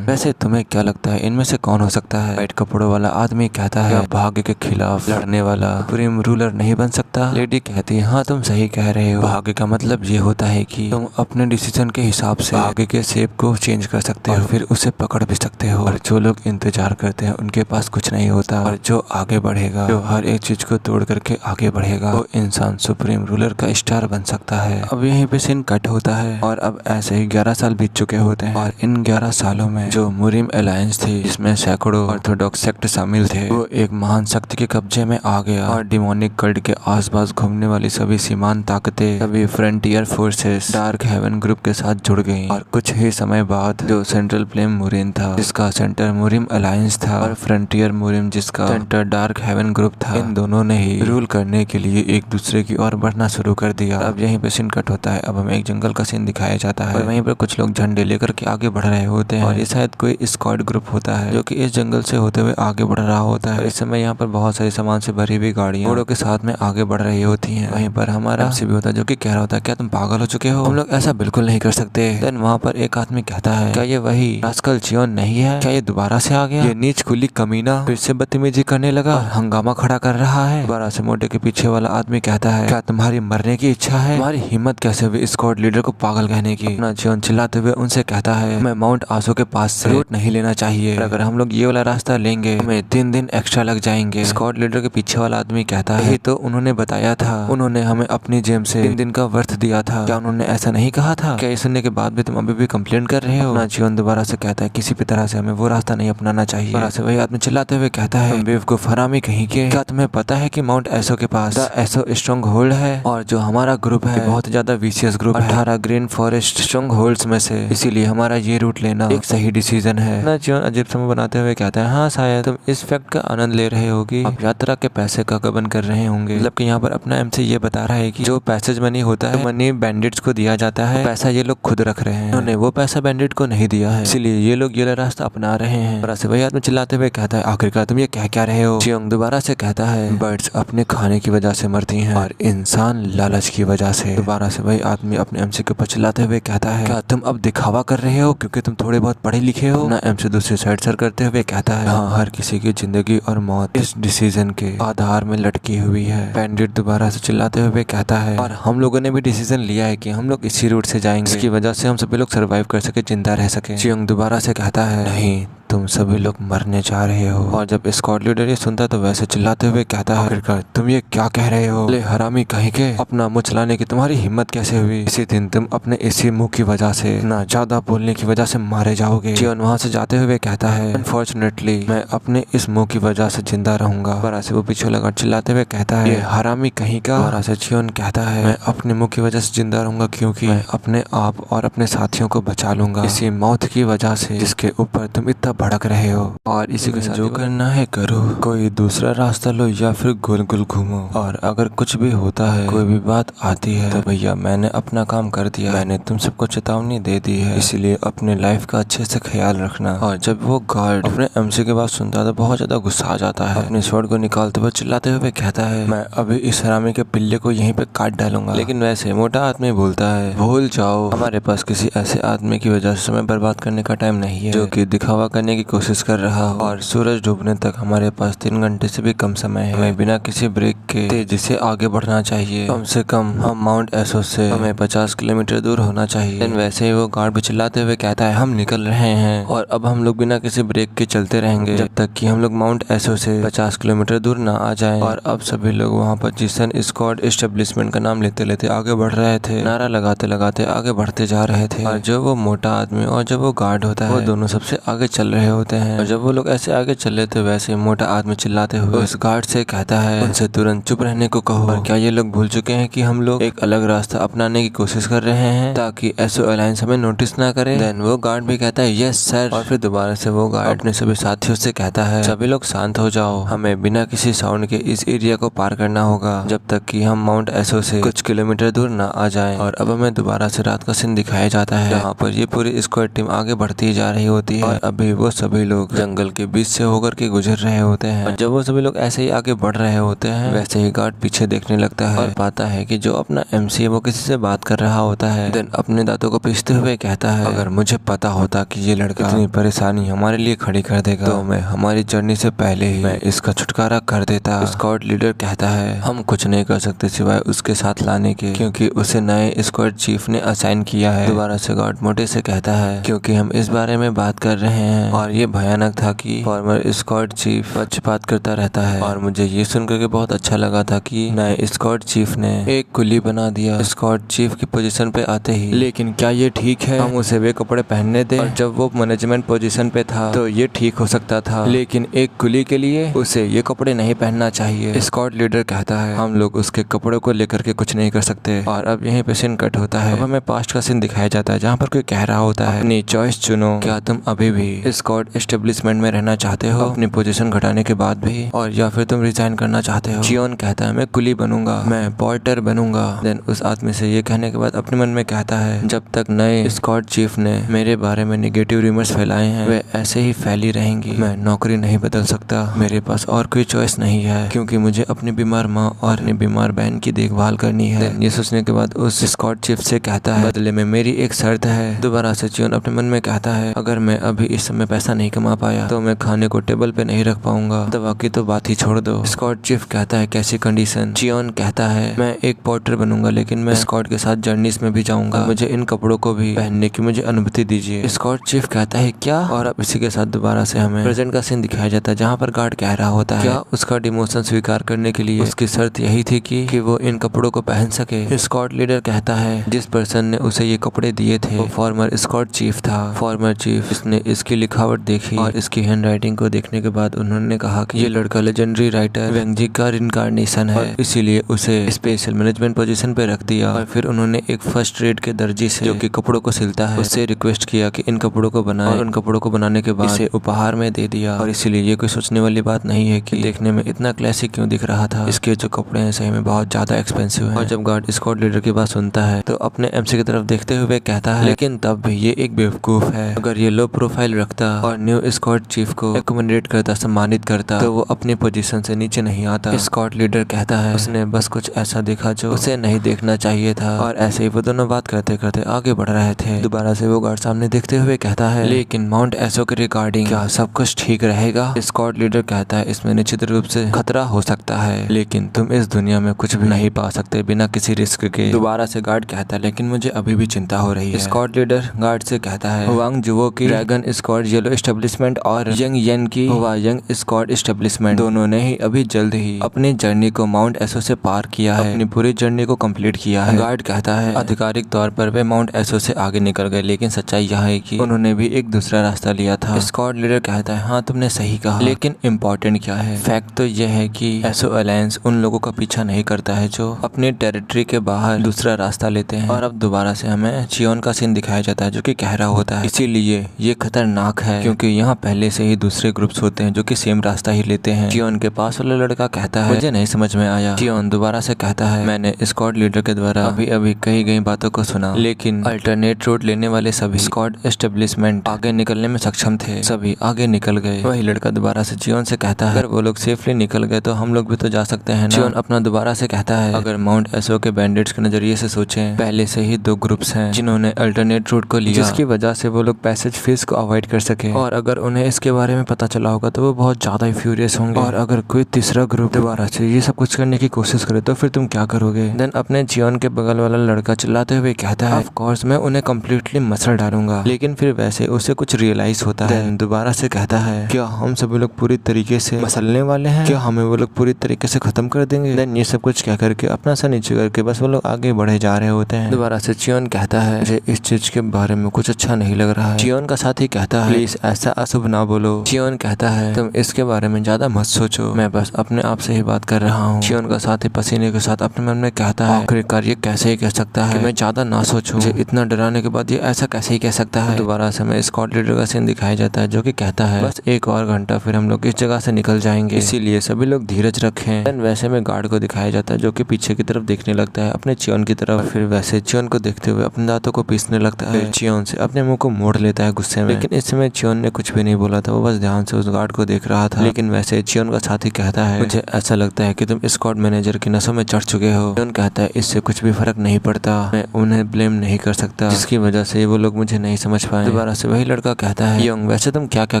वैसे तुम्हें क्या लगता है इनमें से कौन हो सकता है? व्हाइट कपड़ों वाला आदमी कहता है, भाग्य के खिलाफ लड़ने वाला सुप्रीम रूलर नहीं बन सकता? लेडी कहती है, हाँ तुम सही कह रहे हो, भाग्य का मतलब ये होता है कि तुम अपने डिसीजन के हिसाब से भाग्य के शेप को चेंज कर सकते हो, फिर उसे पकड़ भी सकते हो। और जो लोग इंतजार करते हैं उनके पास कुछ नहीं होता, और जो आगे बढ़ेगा, जो हर एक चीज को तोड़ करके आगे बढ़ेगा, वो इंसान सुप्रीम रूलर का स्टार बन सकता है। अब यहीं पे सीन कट होता है और अब ऐसे ही 11 साल बीत चुके होते हैं। और इन 11 सालों में जो मुरीम अलायंस थी जिसमें सैकड़ों ऑर्थोडॉक्स सेक्ट शामिल थे, वो एक महान शक्ति के कब्जे में आ गया और डिमोनिक कल्ट के आसपास घूमने वाली सभी सीमांत ताकतें, सभी frontier forces dark heaven group के साथ जुड़ गईं। और कुछ ही समय बाद जो सेंट्रल प्लेन मुरिन था जिसका सेंटर मुरिम अलायंस था और फ्रंटियर मुरिम जिसका सेंटर डार्क हेवन ग्रुप था, इन दोनों ने ही रूल करने के लिए एक दूसरे की ओर बढ़ना शुरू कर दिया। अब यहीं पे सीन कट होता है। अब हमें एक जंगल का सीन दिखाया जाता है और वहीं पर कुछ लोग झंडे लेकर के आगे बढ़ रहे होते हैं और ये शायद कोई स्क्वाड ग्रुप होता है जो कि इस जंगल से होते हुए आगे बढ़ रहा होता है। इस समय यहाँ पर बहुत सारे सामान से भरी हुई गाड़ियां घोड़ों के साथ में आगे बढ़ रही होती हैं। वहीं पर हमारा एमसी भी होता है जो कि कह रहा होता है, क्या तुम पागल हो चुके हो, हम लोग ऐसा बिल्कुल नहीं कर सकते। देन वहाँ पर एक आदमी कहता है, क्या ये वही रास्कल चियोन नहीं है, क्या ये दोबारा से आ गया, ये नीच कुली कमीना फिर से बदतमीजी करने लगा और हंगामा खड़ा कर रहा है। दोबारा से मोटे के पीछे वाला आदमी कहता है, क्या तुम्हारी मरने की इच्छा है, तुम्हारी हिम्मत कैसे हुई स्क्वाड लीडर को पागल कहने की। अपना चियोन चिल्लाते हुए उनसे कहता है, मैं माउंट आसो के पास से रूट नहीं लेना चाहिए, अगर हम लोग ये वाला रास्ता लेंगे हमें 3 दिन एक्स्ट्रा लग जाएंगे। स्क्वाड लीडर के पीछे वाला आदमी कहता है, तो उन्होंने बताया था, उन्होंने हमें अपनी जेब से 3 दिन का वर्थ दिया था, क्या उन्होंने ऐसा नहीं कहा था, क्या ये सुनने के बाद भी तुम अभी भी कंप्लेंट कर रहे हो। अपना चियोन दोबारा से कहता है, किसी भी तरह से हमें वो रास्ता नहीं अपनाना चाहिए। दोबारा से वही आदमी चिल्लाते हुए कहता है, बेवकूफ हरामी कहीं के, क्या तुम्हें पता है कि माउंट एसो के पास द एसो स्ट्रॉन्ग होल्ड है और जो हमारा ग्रुप है बहुत ज्यादा विशियस ग्रुप है 18 ग्रीन फॉरेस्ट स्ट्रॉन्ग होल्ड्स में से, इसीलिए हमारा ये रूट लेना एक सही डिसीजन है। ना चियोन अजीब समय बनाते हुए कहता है, हाँ शायद तुम इस फैक्ट का आनंद ले रहे होगी, आप यात्रा के पैसे का गबन कर रहे होंगे। मतलब कि यहाँ पर अपना एमसी ये बता रहा है कि जो पैसेज मनी होता है मनी बैंडिट्स को दिया जाता है, पैसा ये लोग खुद रख रहे हैं, उन्होंने वो पैसा बैंडिट को नहीं दिया है, इसलिए ये लोग ये रास्ता अपना रहे हैं। दोबारा से वही आदमी चिल्लाते हुए कहता है, आखिरकार तुम ये कह क्या रहे हो। चियोंग दोबारा से कहता है, बर्ड्स अपने खाने की वजह से मरती हैं और इंसान लालच की वजह से। दोबारा से वही आदमी अपने एमसी के ऊपर चिल्लाते हुए कहता है, क्या तुम अब दिखावा कर रहे हो क्योंकि तुम थोड़े बहुत पढ़े लिखे हो। ना एमसी दूसरी साइड सर करते हुए कहता है, हाँ हर किसी की जिंदगी और मौत इस डिसीजन के आधार में लटकी हुई है। बैंडिट दोबारा से चिल्लाते हुए कहता है, और हम लोगों ने भी डिसीजन लिया है कि हम लोग इसी रूट से जाएंगे, इसकी वजह से हम सभी लोग सरवाइव कर सके, जिंदा रह सके। चियोंग दोबारा से कहता है, नहीं तुम सभी लोग मरने जा रहे हो। और जब स्क्वाड लीडर ये सुनता तो वैसे चिल्लाते हुए कहता है, आखिरकार तुम ये क्या कह रहे हो, ले हरामी कहीं के, अपना मुंह चलाने की तुम्हारी हिम्मत कैसे हुई। इसी दिन तुम अपने इसी मुंह की वजह से, ना ज्यादा बोलने की वजह से मारे जाओगे। चियोन वहाँ से जाते हुए कहता है, अनफॉर्चुनेटली मैं अपने इस मुंह की वजह से जिंदा रहूंगा। दोबारा से वो पीछे लगा चिल्लाते हुए कहता है, ये हरामी कहीं का। दोबारा से चियोन कहता है, मैं अपने मुंह की वजह से जिंदा रहूंगा क्योंकि मैं अपने आप और अपने साथियों को बचा लूंगा इसी मौत की वजह से जिसके ऊपर तुम इतना भड़क रहे हो। और इसी के साथ जो करना है करो, कोई दूसरा रास्ता लो या फिर गोल गोल घूमो, और अगर कुछ भी होता है, कोई भी बात आती है, तो भैया मैंने अपना काम कर दिया, मैंने तुम सबको चेतावनी दे दी है, इसलिए अपने लाइफ का अच्छे से ख्याल रखना। और जब वो गार्ड अपने एमसी के बात सुनता है तो बहुत ज्यादा गुस्सा आ जाता है, अपने स्वॉर्ड को निकालते हुए चिल्लाते हुए कहता है, मैं अभी इस हरामी के पिल्ले को यहीं पे काट डालूंगा। लेकिन वैसे मोटा आदमी बोलता है, भूल जाओ, हमारे पास किसी ऐसे आदमी की वजह से समय बर्बाद करने का टाइम नहीं है जो कि दिखावा करने की कोशिश कर रहा हो, और सूरज डूबने तक हमारे पास 3 घंटे से भी कम समय है। हमें बिना किसी ब्रेक के तेजी से आगे बढ़ना चाहिए, कम से कम हम माउंट एसो से हमें 50 किलोमीटर दूर होना चाहिए। लेकिन वैसे ही वो गार्ड भी चिल्लाते हुए कहता है, हम निकल रहे हैं और अब हम लोग बिना किसी ब्रेक के चलते रहेंगे जब तक कि हम लोग माउंट एसो से 50 किलोमीटर दूर ना आ जाएं। और अब सभी लोग वहाँ पर जिसन स्क्वाड एस्टेब्लिशमेंट का नाम लेते लेते आगे बढ़ रहे थे, नारा लगाते लगाते आगे बढ़ते जा रहे थे। और जो वो मोटा आदमी और जब वो गार्ड होता है वो दोनों सबसे आगे चल रहे होते हैं। और जब वो लोग ऐसे आगे चले तो वैसे ही मोटा आदमी चिल्लाते हुए उस गार्ड से कहता है, उनसे तुरंत चुप रहने को कहो। और क्या ये लोग भूल चुके हैं कि हम लोग एक अलग रास्ता अपनाने की कोशिश कर रहे हैं ताकि एसओ अलायंस हमें नोटिस ना करे। देन वो गार्ड भी कहता है, यस सर। और फिर दोबारा से वो गार्ड अपने सभी साथियों से कहता है, सभी लोग शांत हो जाओ, हमें बिना किसी साउंड के इस एरिया को पार करना होगा जब तक कि हम माउंट एसओ से कुछ किलोमीटर दूर ना आ जाएं। और अब हमें दोबारा से रात का सीन दिखाया जाता है जहाँ पर ये पूरी स्क्वाड टीम आगे बढ़ती जा रही होती है और अभी वो सभी लोग जंगल के बीच से होकर के गुजर रहे होते हैं। और जब वो सभी लोग ऐसे ही आगे बढ़ रहे होते हैं वैसे ही गार्ड पीछे देखने लगता है और पाता है कि जो अपना एमसी है वो किसी से बात कर रहा होता है। देन अपने दांतों को पीसते हुए कहता है, अगर मुझे पता होता कि ये लड़का इतनी परेशानी हमारे लिए खड़ी कर देगा तो मैं हमारी जर्नी से पहले ही मैं इसका छुटकारा कर देता। स्क्वाड लीडर कहता है, हम कुछ नहीं कर सकते सिवाय उसके साथ लाने के, क्योंकि उसे नए स्क्वाड चीफ ने असाइन किया है। दोबारा से गार्ड मोटे से कहता है, क्योंकि हम इस बारे में बात कर रहे हैं और ये भयानक था कि फॉर्मर स्क्वाड चीफ पक्षपात करता रहता है। और मुझे ये सुनकर के बहुत अच्छा लगा था कि नए स्क्वाड चीफ ने एक कुली बना दिया स्क्वाड चीफ की पोजीशन पे आते ही। लेकिन क्या ये ठीक है हम उसे वे कपड़े पहनने दें? और जब वो मैनेजमेंट पोजीशन पे था तो ये ठीक हो सकता था, लेकिन एक कुली के लिए इसीलिए उसे ये कपड़े नहीं पहनना चाहिए। स्क्वाड लीडर कहता है हम लोग उसके कपड़ों को लेकर के कुछ नहीं कर सकते। और अब यहीं पे सीन कट होता है। अब हमें पास्ट का सीन दिखाया जाता है जहाँ पर कोई कह रहा होता है अपनी चॉइस चुनो। क्या तुम अभी भी स्क्वाड एस्टेब्लिशमेंट में रहना चाहते हो अपनी पोजीशन घटाने के बाद भी, और या फिर तुम रिजाइन करना चाहते हो? जियोन कहता है मैं कुली बनूंगा, मैं पोर्टर बनूंगा। देन उस आदमी से ये कहने के बाद अपने मन में कहता है जब तक नए स्क्वाड चीफ ने मेरे बारे में नेगेटिव रूमर्स फैलाए हैं वे ऐसे ही फैली रहेंगी। मैं नौकरी नहीं बदल सकता, मेरे पास और कोई चॉइस नहीं है क्योंकि मुझे अपनी बीमार माँ और अपनी बीमार बहन की देखभाल करनी है। ये सोचने के बाद उस स्क्वाड चीफ से कहता है बदले में मेरी एक शर्त है। दोबारा से जियोन अपने मन में कहता है अगर मैं अभी इस समय पैसा नहीं कमा पाया तो मैं खाने को टेबल पे नहीं रख पाऊंगा। दवा की तो बात ही छोड़ दो। स्क्वाड चीफ कहता है कैसी कंडीशन? जियोन कहता है मैं एक पोर्टर बनूंगा लेकिन मैं स्क्वाड के साथ जर्नीज में भी जाऊंगा, मुझे इन कपड़ों को भी पहनने की मुझे अनुमति दीजिए। स्क्वाड चीफ कहता है क्या? और अब इसी के साथ दोबारा से हमें प्रेजेंट का सीन दिखाया जाता है जहाँ पर गार्ड कह रहा होता है क्या उसका डिमोशन स्वीकार करने के लिए उसकी शर्त यही थी कि वो इन कपड़ों को पहन सके। स्क्वाड लीडर कहता है जिस पर्सन ने उसे ये कपड़े दिए थे वो फॉर्मर स्क्वाड चीफ था। फॉर्मर चीफ इसने इसकी लिखावट देखी और इसकी हैंड राइटिंग को देखने के बाद उन्होंने कहा कि ये लड़का लेजेंडरी राइटर वेंगजी का इनकारनेशन है, इसीलिए उसे स्पेशल मैनेजमेंट पोजीशन पे रख दिया। और फिर उन्होंने एक फर्स्ट रेट के दर्जी से जो कि कपड़ों को सिलता है उससे रिक्वेस्ट किया कि इन कपड़ों को बनाए और उन कपड़ों को बनाने के बाद इसे उपहार में दे दिया। और इसीलिए ये कोई सोचने वाली बात नहीं है कि देखने में इतना क्लासिक क्यों दिख रहा था, इसके जो कपड़े हैं सही में बहुत ज्यादा एक्सपेंसिव हैं। और जब गार्ड स्क्वाड लीडर की बात सुनता है तो अपने एमसी की तरफ देखते हुए कहता है लेकिन तब भी ये एक बेवकूफ है, अगर ये लो प्रोफाइल रखता और न्यू स्क्वाड चीफ को एक्कोमोडेट करता सम्मानित करता तो वो अपनी पोजीशन से नीचे नहीं आता। स्क्वाड लीडर कहता है उसने बस कुछ ऐसा देखा जो उसे नहीं देखना चाहिए था। और ऐसे ही वो दोनों बात करते करते आगे बढ़ रहे थे। दोबारा से वो गार्ड सामने देखते हुए कहता है लेकिन माउंट एसो के रिगार्डिंग क्या सब कुछ ठीक रहेगा? स्क्वाड लीडर कहता है इसमें निश्चित रूप से खतरा हो सकता है लेकिन तुम इस दुनिया में कुछ भी नहीं पा सकते बिना किसी रिस्क के। दोबारा से गार्ड कहता है लेकिन मुझे अभी भी चिंता हो रही है। स्क्वाड लीडर गार्ड से कहता है वांग जुवो की ड्रैगन स्क्वाड येलो एस्टेब्लिशमेंट और यंग येन की यंग स्क्वाड एस्टेब्लिशमेंट दोनों ने ही अभी जल्द ही अपनी जर्नी को माउंट एसो से पार किया है, अपनी पूरी जर्नी को कंप्लीट किया है। गार्ड कहता है आधिकारिक तौर पर वे माउंट एसो से आगे निकल गए लेकिन सच्चाई यह है कि उन्होंने भी एक दूसरा रास्ता लिया था। स्क्वाड लीडर कहता है हाँ तुमने सही कहा लेकिन इम्पोर्टेंट क्या है? फैक्ट तो यह है कि एसो अलायंस उन लोगों का पीछा नहीं करता है जो अपनी टेरिटरी के बाहर दूसरा रास्ता लेते हैं। और अब दोबारा से हमें जियोन का सीन दिखाया जाता है जो कि कह रहा होता है इसीलिए ये खतरनाक है क्योंकि यहाँ पहले से ही दूसरे ग्रुप्स होते हैं जो कि सेम रास्ता ही लेते हैं। जियोन के पास वाला लड़का कहता है मुझे नहीं समझ में आया। जियोन दोबारा से कहता है मैंने स्क्वाड लीडर के द्वारा अभी अभी कही गई बातों को सुना लेकिन अल्टरनेट रूट लेने वाले सभी स्क्वाड एस्टेब्लिशमेंट आगे निकलने में सक्षम थे, सभी आगे निकल गए। वही लड़का दोबारा से जियोन से कहता है अगर वो लोग सेफली निकल गए तो हम लोग भी तो जा सकते हैं ना। जियोन अपना दोबारा से कहता है अगर माउंट एसो के बैंडिट्स के नजरिए से सोचें पहले से ही 2 ग्रुप्स हैं जिन्होंने अल्टरनेट रूट को लिया जिसकी वजह से वो लोग पैसेज फीस को अवॉइड कर सके और अगर उन्हें इसके बारे में पता चला होगा तो वो बहुत ज्यादा ही फ्यूरियस होंगे। और अगर कोई तीसरा ग्रुप दोबारा से ये सब कुछ करने की कोशिश करे तो फिर तुम क्या करोगे? देन अपने जियोन के बगल वाला लड़का चिल्लाते हुए कहता है ऑफ कोर्स मैं उन्हें कम्प्लीटली मसल डालूंगा। लेकिन फिर वैसे उसे कुछ रियलाइज होता है। दोबारा से कहता है क्या हम सभी लोग पूरी तरीके से मसलने वाले हैं? क्या हमें वो लोग पूरी तरीके से खत्म कर देंगे? देन ये सब कुछ कह करके अपना सा नीचे करके बस वो लोग आगे बढ़े जा रहे होते हैं। दोबारा से जियोन कहता है मुझे इस चीज के बारे में कुछ अच्छा नहीं लग रहा है। जियोन का साथी कहता है प्लीज ऐसा अशुभ ना बोलो। जियोन कहता है तुम इसके बारे में ज्यादा मत सोचो, मैं बस अपने आप से ही बात कर रहा हूँ। जियोन का साथी पसीने के साथ अपने मन में कहता है आखिरकार ये कैसे ही कह सकता है कि मैं ज्यादा ना सोचूं, मुझे इतना डराने के बाद ये ऐसा कैसे ही कह सकता है। दोबारा से हमें स्क्वाड लीडर का सीन दिखाया जाता है जो कि कहता है बस एक और घंटा फिर हम लोग इस जगह से निकल जाएंगे, इसीलिए सभी लोग धीरज रखें। देन वैसे में गार्ड को दिखाया जाता है जो कि पीछे की तरफ देखने लगता है अपने जियोन की तरफ, फिर वैसे जियोन को देखते हुए अपने दांतों को पीसने लगता है। जियोन से अपने मुंह को मोड़ लेता है गुस्से में, लेकिन इस समय जियोन ने कुछ भी नहीं बोला था, वो बस ध्यान से उस गार्ड को देख रहा था। लेकिन वैसे जियोन का साथी कहता है मुझे ऐसा लगता है कि तुम स्क्वाड मैनेजर की नसों में चढ़ चुके हो। जियोन कहता है इससे कुछ भी फर्क नहीं पड़ता, मैं उन्हें ब्लेम नहीं कर सकता जिसकी वजह से वो लोग मुझे नहीं समझ पाए। दोबारा से वही लड़का कहता है हियोंग वैसे तुम क्या क्या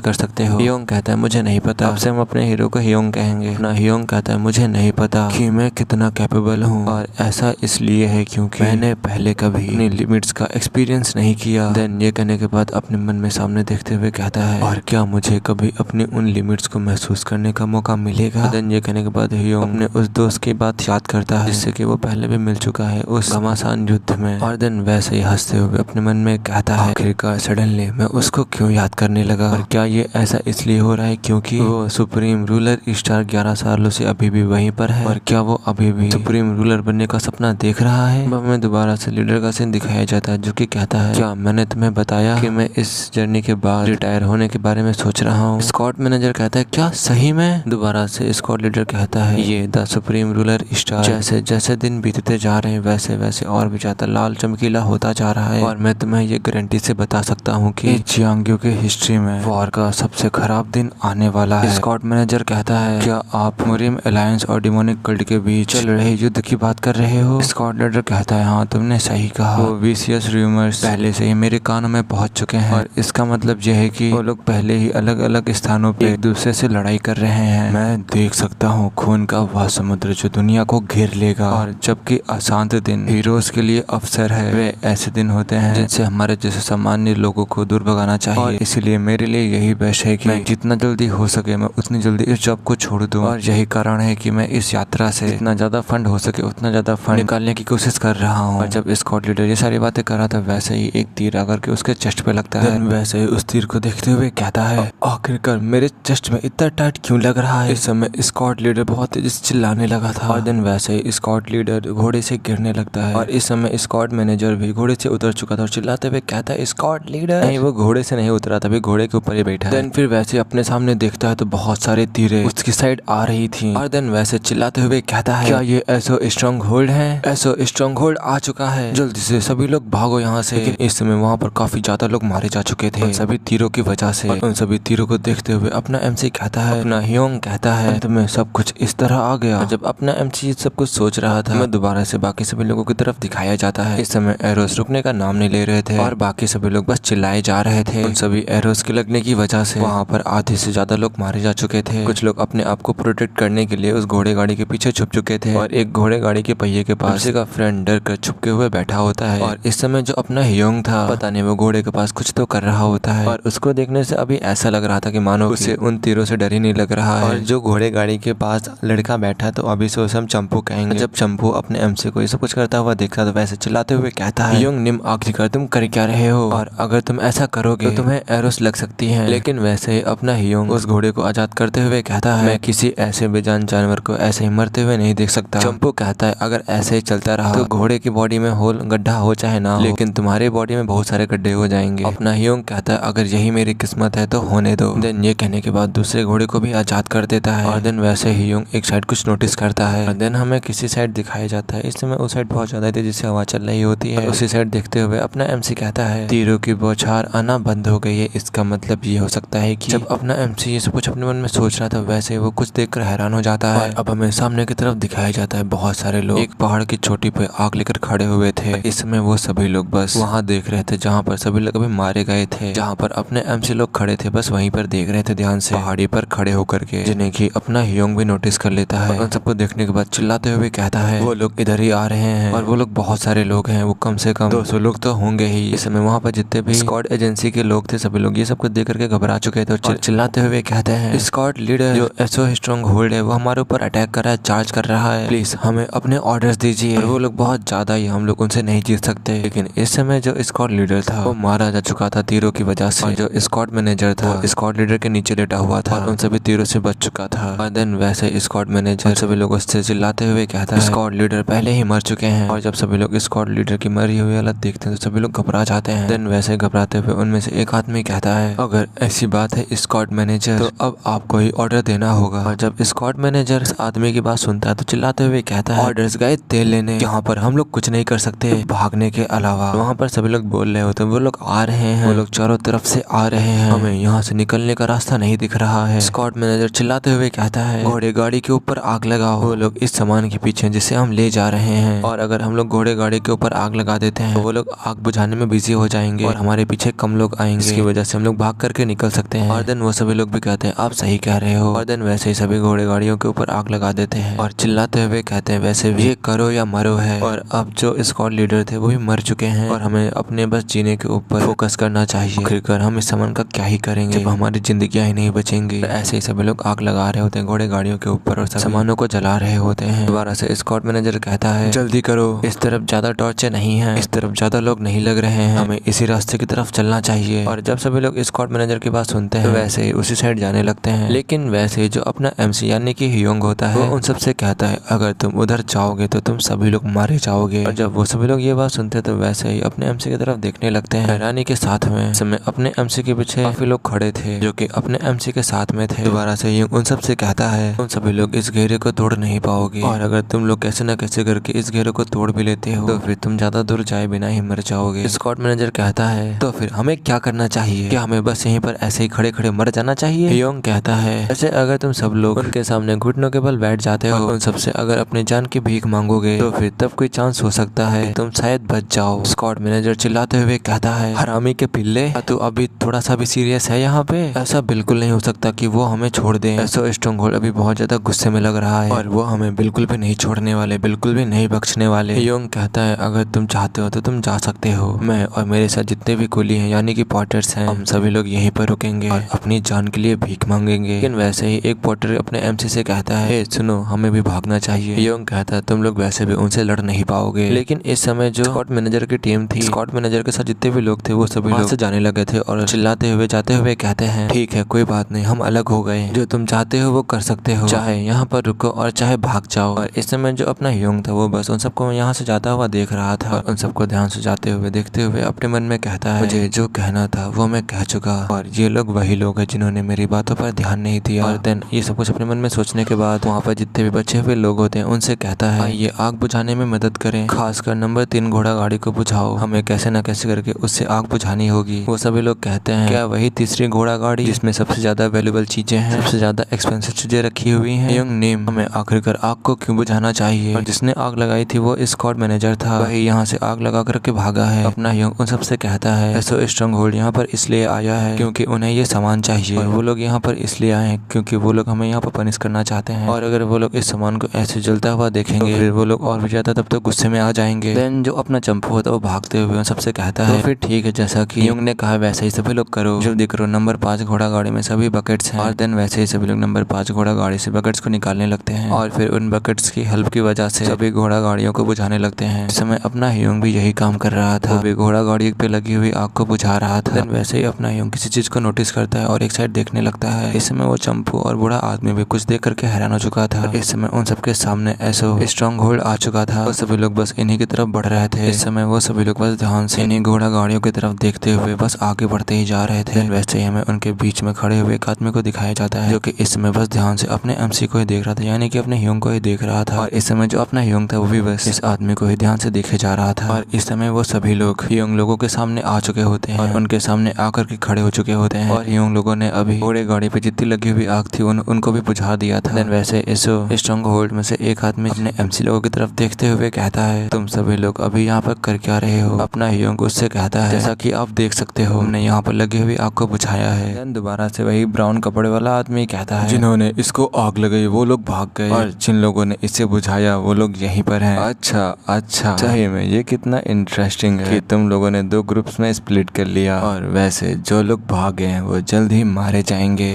कर सकते हो? हियोंग कहता है मुझे नहीं पता, अब से हम अपने हीरो को हियोंग कहेंगे ना। हियोंग कहता है मुझे नहीं पता कि मैं कितना कैपेबल हूँ और ऐसा इसलिए है क्योंकि मैंने पहले कभी अपनी लिमिट्स का एक्सपीरियंस नहीं किया। देन ये कहने के बाद अपने मन में सामने देखते हुए कहता है और क्या मुझे कभी अपनी उन लिमिट्स को महसूस करने का मौका मिलेगा? देन ये कहने के बाद हियोंग अपने उस दोस्त की बात याद करता है जिससे कि वो पहले भी मिल चुका है उस घमासान युद्ध में। और देन वैसे ही हंसते हुए अपने मन में कहता है आखिरकार सडनली मैं उसको क्यों याद करने लगा, और क्या ये ऐसा इसलिए हो रहा है क्योंकि वो वो सुप्रीम रूलर स्टार 11 सालों से अभी भी वहीं पर है और क्या वो अभी भी सुप्रीम रूलर बनने का सपना देख रहा है। हमें दोबारा से लीडर का सीन दिखाया जाता है जो कि कहता है, क्या मैंने तुम्हें बताया कि मैं इस जर्नी के बाद रिटायर होने के बारे में सोच रहा हूँ। स्कॉट मैनेजर कहता है, क्या सही में? दोबारा से स्कॉट लीडर कहता है, ये द सुप्रीम रूलर स्टार जैसे जैसे दिन बीतते जा रहे हैं वैसे वैसे और भी ज्यादा लाल चमकीला होता जा रहा है और मैं तुम्हें ये गारंटी से बता सकता हूँ कि जियांग्यो के हिस्ट्री में वॉर का सबसे खराब दिन आने वाला है। स्कॉट मैनेजर कहता है, क्या आप मुरिम अलायंस और डिमोनिक कल्ट के बीच चल रहे युद्ध की बात कर रहे हो? स्कॉट लीडर कहता है, हाँ तुमने सही कहा। वो विशियस रूमर्स पहले से ही मेरे कानों में पहुंच चुके हैं और इसका मतलब यह है कि वो लोग पहले ही अलग अलग स्थानों पे एक दूसरे से लड़ाई कर रहे हैं। मैं देख सकता हूँ खून का वह समुद्र जो दुनिया को घेर लेगा और जबकि अशांत दिन हीरोज के लिए अवसर है, वे ऐसे दिन होते हैं जिनसे हमारे जैसे सामान्य लोगों को दूर भगाना चाहिए और इसलिए मेरे लिए यही बेस्ट है कि मैं जितना जल्दी हो सके मैं उतनी जल्दी इस जॉब को छोड़ दूं और यही कारण है कि मैं इस यात्रा से जितना ज्यादा फंड हो सके उतना ज्यादा फंड निकालने की कोशिश कर रहा हूँ। और जब स्कॉट लीडर ये सारी बातें कर रहा था वैसे ही एक तीर आकर के उसके चेस्ट पे लगता है। वैसे ही उस तीर को देखते हुए कहता है, आखिरकार मेरे चेस्ट में इतना टाइट क्यों लग रहा है? इस समय स्कॉट लीडर बहुत तेजी से चिल्लाने लगा था और दिन वैसे ही स्कॉट लीडर घोड़े से गिरने लगता है और इस समय स्कॉट मैनेजर भी घोड़े से उतर चुका था और चिल्लाते हुए कहता है, स्कॉट लीडर। नहीं, वो घोड़े से नहीं उतरा था, घोड़े के ऊपर ही बैठा है। फिर वैसे अपने सामने देखता है तो बहुत सारे तीरें उसकी साइड आ रही थी और देन वैसे चिल्लाते हुए कहता है, क्या ये एसो स्ट्रॉन्ग होल्ड है? एसो स्ट्रॉन्ग होल्ड आ चुका है, जल्दी से सभी लोग भागो यहाँ से। लेकिन इस समय वहाँ पर काफी ज्यादा लोग मारे जा चुके थे सभी तीरों की वजह से। उन सभी तीरों को देखते हुए अपना एमसी कहता है, अपना ह्योंग कहता है, तुम्हें सब कुछ इस तरह आ गया। जब अपना एमसी सब कुछ सोच रहा था मैं दोबारा से बाकी सभी लोगों की तरफ दिखाया जाता है। इस समय एरोस रुकने का नाम नहीं ले रहे थे और बाकी सभी लोग बस चिल्लाए जा रहे थे। उन सभी एरोस के लगने की वजह से वहाँ पर आधे से ज्यादा लोग मारे जा चुके थे। कुछ लोग अपने आप को प्रोटेक्ट करने के लिए उस घोड़े गाड़ी के पीछे छुप चुके थे और एक घोड़े गाड़ी के पहिए के पास उसी का फ्रेंड डर कर छुपके हुए बैठा होता है। और इस समय जो अपना ह्योंग था पता नहीं वो घोड़े के पास कुछ तो कर रहा होता है और उसको देखने से अभी ऐसा लग रहा था कि मानो उसे उन तीरों से डर ही नहीं लग रहा है। और जो घोड़े गाड़ी के पास लड़का बैठा तो अभी से उसे हम चंपू कहेंगे। जब चंपू अपने एमसी को ये सब कुछ करता हुआ देखता तो वैसे चिल्लाते हुए कहता है, ह्योंग निम आखिरकार तुम कर क्या रहे हो और अगर तुम ऐसा करोगे तो तुम्हें एरोस लग सकती है। लेकिन वैसे ही अपना ह्योंग उस घोड़े को आजाद करते हुए कहता है, मैं किसी ऐसे बेजान जानवर को ऐसे ही मरते हुए नहीं देख सकता। चंपू कहता है, अगर ऐसे ही चलता रहा तो घोड़े की बॉडी में होल गड्ढा हो चाहे ना हो लेकिन तुम्हारी बॉडी में बहुत सारे गड्ढे हो जाएंगे। अपना ह्योंग कहता है, अगर यही मेरी किस्मत है तो होने दो। देन ये कहने के बाद दूसरे घोड़े को भी आजाद कर देता है और देन वैसे ही ह्योंग एक साइड कुछ नोटिस करता है और देन हमें किसी साइड दिखाया जाता है। इस समय उस साइड बहुत ज्यादा तेजी से हवा चल रही होती है। उसी साइड देखते हुए अपना एमसी कहता है, तीरों की बौछार आना बंद हो गई है। इसका मतलब ये हो सकता है कि जब अपना एमसी ये सब कुछ अपने मन में सोच रहा था वैसे वो कुछ देखकर हैरान हो जाता है। अब हमें सामने की तरफ दिखाया जाता है बहुत सारे लोग एक पहाड़ की चोटी पे आग लेकर खड़े हुए थे। इस समय वो सभी लोग बस वहाँ देख रहे थे जहाँ पर सभी लोग अभी मारे गए थे। जहाँ पर अपने एमसी लोग खड़े थे बस वहीं पर देख रहे थे ध्यान से पहाड़ी पर खड़े होकर के, जिन्हें की अपना ह्योंग भी नोटिस कर लेता है। उन सबको देखने के बाद चिल्लाते हुए कहता है, वो लोग इधर ही आ रहे हैं और वो लोग बहुत सारे लोग हैं, वो कम से कम 200 लोग तो होंगे ही। इस समय वहाँ पर जितने भी स्क्वाड एजेंसी के लोग थे सभी लोग ये सब कुछ देख करके घबरा चुके थे और चिल्लाते हुए कहते हैं, स्क्वाड लीडर जो एसओ स्ट्रॉन्ग होल्ड है वो हमारे ऊपर अटैक कर रहा है, चार्ज कर रहा है, प्लीज हमें अपने ऑर्डर्स दीजिए। वो लोग बहुत ज्यादा ही, हम लोग उनसे नहीं जीत सकते। लेकिन इस समय जो स्क्वाड लीडर था वो मारा जा चुका था तीरों की वजह से और जो स्क्वाड मैनेजर था स्क्वाड लीडर के नीचे लेटा हुआ था और उन सभी तीरों से बच चुका था। और देन वैसे स्क्वाड मैनेजर सभी लोगों से चिल्लाते हुए कहता है, स्क्वाड लीडर पहले ही मर चुके हैं। और जब सभी लोग स्क्वाड लीडर की मरी हुई हालत देखते हैं तो सभी लोग घबरा जाते हैं। देन वैसे घबराते हुए उनमें से एक आदमी कहता है, अगर ऐसी बात है स्क्वाड मैनेजर तो अब आपको ही ऑर्डर देना होगा। और जब स्क्वाड मैनेजर इस आदमी की बात सुनता है तो चिल्लाते हुए कहता है, ऑर्डर्स गए तेल लेने, यहाँ पर हम लोग कुछ नहीं कर सकते भागने के अलावा। वहाँ पर सभी लोग बोल रहे होते हैं, वो लोग आ रहे हैं, वो लोग चारों तरफ से आ रहे हैं, हमें यहाँ से निकलने का रास्ता नहीं दिख रहा है। स्क्वाड मैनेजर चिल्लाते हुए कहता है, घोड़े गाड़ी के ऊपर आग लगाओ, वो लोग इस सामान के पीछे जिसे हम ले जा रहे हैं और अगर हम लोग घोड़े गाड़ी के ऊपर आग लगा देते हैं तो वो लोग आग बुझाने में बिजी हो जाएंगे और हमारे पीछे कम लोग आएंगे, इसकी वजह से हम लोग भाग करके निकल सकते हैं। और देन वो सभी लोग भी कहते हैं, आप सही कह रहे हो। और देन वैसे ही सभी घोड़े गाड़ियों के ऊपर आग लगा देते हैं और चिल्लाते हुए कहते हैं, वैसे भी ये करो या मरो है। और अब जो स्क्वाड लीडर थे वो भी मर चुके हैं और हमें अपने बस जीने के ऊपर फोकस करना चाहिए। आखिरकार हम इस सामान का क्या ही करेंगे जब हमारी जिंदगियां ही नहीं बचेंगी। तो ऐसे ही सभी लोग आग लगा रहे होते हैं घोड़े गाड़ियों के ऊपर और सामानों को जला रहे होते हैं। दोबारा से स्क्वाड मैनेजर कहता है, जल्दी करो, इस तरफ ज्यादा टॉर्चर नहीं है, इस तरफ ज्यादा लोग नहीं लग रहे हैं, हमें इसी रास्ते की तरफ चलना चाहिए। और जब सभी लोग स्क्वाड मैनेजर की बात सुनते हैं तो वैसे ही उसी साइड जाने लगते लगते हैं। लेकिन वैसे जो अपना MC यानी कि ह्योंग होता है वो उन सबसे कहता है अगर तुम उधर जाओगे तो तुम सभी लोग मारे जाओगे। और जब वो सभी लोग ये बात सुनते तो वैसे ही अपने MC की तरफ देखने लगते हैं हैरानी के साथ में। समय अपने MC के पीछे काफी लोग खड़े थे जो कि अपने MC के साथ में थे। दोबारा से ह्योंग उन सबसे कहता है तुम सभी लोग इस घेरे को तोड़ नहीं पाओगे और अगर तुम लोग कैसे न कैसे करके इस घेरे को तोड़ भी लेते हो तो फिर तुम ज्यादा दूर जाए बिना ही मर जाओगे। स्क्वाड मैनेजर कहता है तो फिर हमें क्या करना चाहिए, क्या हमें बस यहीं पर ऐसे ही खड़े खड़े मर जाना चाहिए। ह्योंग कहता है ऐसे अगर तुम सब लोग उनके सामने घुटनों के बल बैठ जाते हो उन सबसे अगर अपनी जान की भीख मांगोगे तो फिर तब कोई चांस हो सकता है तुम शायद बच जाओ। स्क्वाड मैनेजर चिल्लाते हुए कहता है हरामी के पिल्ले, तू अभी थोड़ा सा भी सीरियस है यहाँ पे? ऐसा बिल्कुल नहीं हो सकता कि वो हमें छोड़ दे। ऐसा स्ट्रॉन्गहोल्ड अभी बहुत ज्यादा गुस्से में लग रहा है और वो हमें बिल्कुल भी नहीं छोड़ने वाले, बिल्कुल भी नहीं बख्शने वाले। ह्योंग कहता है अगर तुम चाहते हो तो तुम जा सकते हो, मैं और मेरे साथ जितने भी कुली हैं यानी कि पॉटर्स हैं हम सभी लोग यहीं पर रुकेंगे और अपनी जान के लिए भीख मांगेंगे। लेकिन वैसे ही एक पॉटर अपने MC से कहता है सुनो हमें भी भागना चाहिए। ह्योंग कहता है तुम लोग वैसे भी उनसे लड़ नहीं पाओगे। लेकिन इस समय जो स्क्वाड मैनेजर की टीम थी, स्क्वाड मैनेजर के साथ जितने भी लोग थे वो सभी लोग से जाने लगे थे और चिल्लाते हुए जाते हुए कहते हैं ठीक है कोई बात नहीं, हम अलग हो गए, जो तुम चाहते हो वो कर सकते हो, चाहे यहाँ पर रुको और चाहे भाग जाओ। और इस समय जो अपना ह्योंग था वो बस उन सबको यहाँ से जाता हुआ देख रहा था और उन सबको ध्यान से जाते हुए देखते हुए अपने मन में कहता है मुझे जो कहना था वो मैं कह चुका और ये लोग वही लोग हैं जिन्होंने मेरी बातों पर ध्यान नहीं दिया। और देन ये सब कुछ अपने मन में सोचने के बाद वहाँ पर जितने भी बचे हुए लोग होते हैं उनसे कहता है ये आग बुझाने में मदद करें, खासकर नंबर 3 घोड़ा गाड़ी को बुझाओ, हमें कैसे न कैसे करके उससे आग बुझानी होगी। वो सभी लोग कहते हैं क्या वही तीसरी घोड़ा गाड़ी जिसमें सबसे ज्यादा वैल्यूएबल चीजें हैं, सबसे ज्यादा एक्सपेंसिव चीजें रखी हुई हैं। ह्योंग नेम हमें आखिरकार आग को क्यों बुझाना चाहिए? और जिसने आग लगाई थी वो स्क्वाड मैनेजर था, वही यहाँ से आग लगा करके भागा है। अपना ह्योंग उन सबसे कहता है ऐसो स्ट्रॉन्गहोल्ड यहाँ पर इसलिए आया है क्योंकि उन्हें ये सामान चाहिए और वो लोग यहाँ पर इसलिए आए हैं क्योंकि वो लोग हमें यहाँ पर पनिश करना चाहते हैं और अगर वो लोग इस सामान को ऐसे जलता हुआ देखेंगे तो फिर वो लोग और भी ज्यादा तब तक गुस्से में आ जाएंगे। देन जो अपना चंपू होता है वो भागते हुए उन सबसे कहता है तो फिर ठीक है जैसा कि ह्योंग ने कहा वैसे ही सभी लोग करो। जल्दी करो, नंबर 5 घोड़ा गाड़ी में सभी बकेट्स हैं। और देन वैसे ही सभी लोग नंबर 5 घोड़ा गाड़ी से बकेट्स को निकालने लगते हैं और फिर उन बकेट्स की हेल्प की वजह से सभी घोड़ा गाड़ियों को बुझाने लगते हैं। इस समय अपना ह्योंग भी यही काम कर रहा था, वो भी घोड़ा गाड़ी पे लगी हुई आग को बुझा रहा था। देन वैसे ही अपना ह्योंग किसी चीज को नोटिस करता है और एक साइड देखने लगता है। इस समय वो चंपू और बूढ़ा आदमी भी कुछ देख करके हैरान हो चुका था। इस समय उन सबके सामने ऐसो स्ट्रॉन्गहोल्ड आ चुका था और सभी लोग बस इन्हीं की तरफ बढ़ रहे थे। इस समय वो सभी लोग बस ध्यान से इन्हीं घोड़ा गाड़ियों की तरफ देखते हुए बस आगे बढ़ते ही जा रहे थे। वैसे ही हमें उनके बीच में खड़े हुए एक आदमी को दिखाया जाता है जो कि इस समय बस ध्यान से अपने MC को ही देख रहा था, यानी कि अपने ह्योंग को ही देख रहा था। और इस समय जो अपना ह्योंग था वो भी बस इस आदमी को ही ध्यान से देखे जा रहा था। और इस समय वो सभी लोग ह्योंग लोगों के सामने आ चुके होते हैं और उनके सामने आकर के खड़े हो चुके होते हैं और ह्योंग लोगों ने अभी घोड़े गाड़ी पे जितनी लगी हुई आग थी उनको भी बुझा दिया था। देन वैसे इस स्ट्रॉन्गहोल्ड में से एक आदमी अपने MC लोगों की तरफ देखते हुए कहता है तुम सभी लोग अभी यहाँ पर कर क्या रहे हो? अपना ह्योंग उससे कहता है जैसा कि आप देख सकते हो हमने यहाँ पर लगी हुई आग को बुझाया है। देन दोबारा से वही ब्राउन कपड़े वाला आदमी कहता है जिन्होंने इसको आग लगाई वो लोग भाग गए और जिन लोगों ने इसे बुझाया वो लोग यहीं पर हैं। अच्छा सही में ये कितना इंटरेस्टिंग है कि तुम लोगों ने 2 ग्रुप्स में स्प्लिट कर लिया और वैसे जो लोग भागे हैं वो जल्द ही मारे जाएंगे।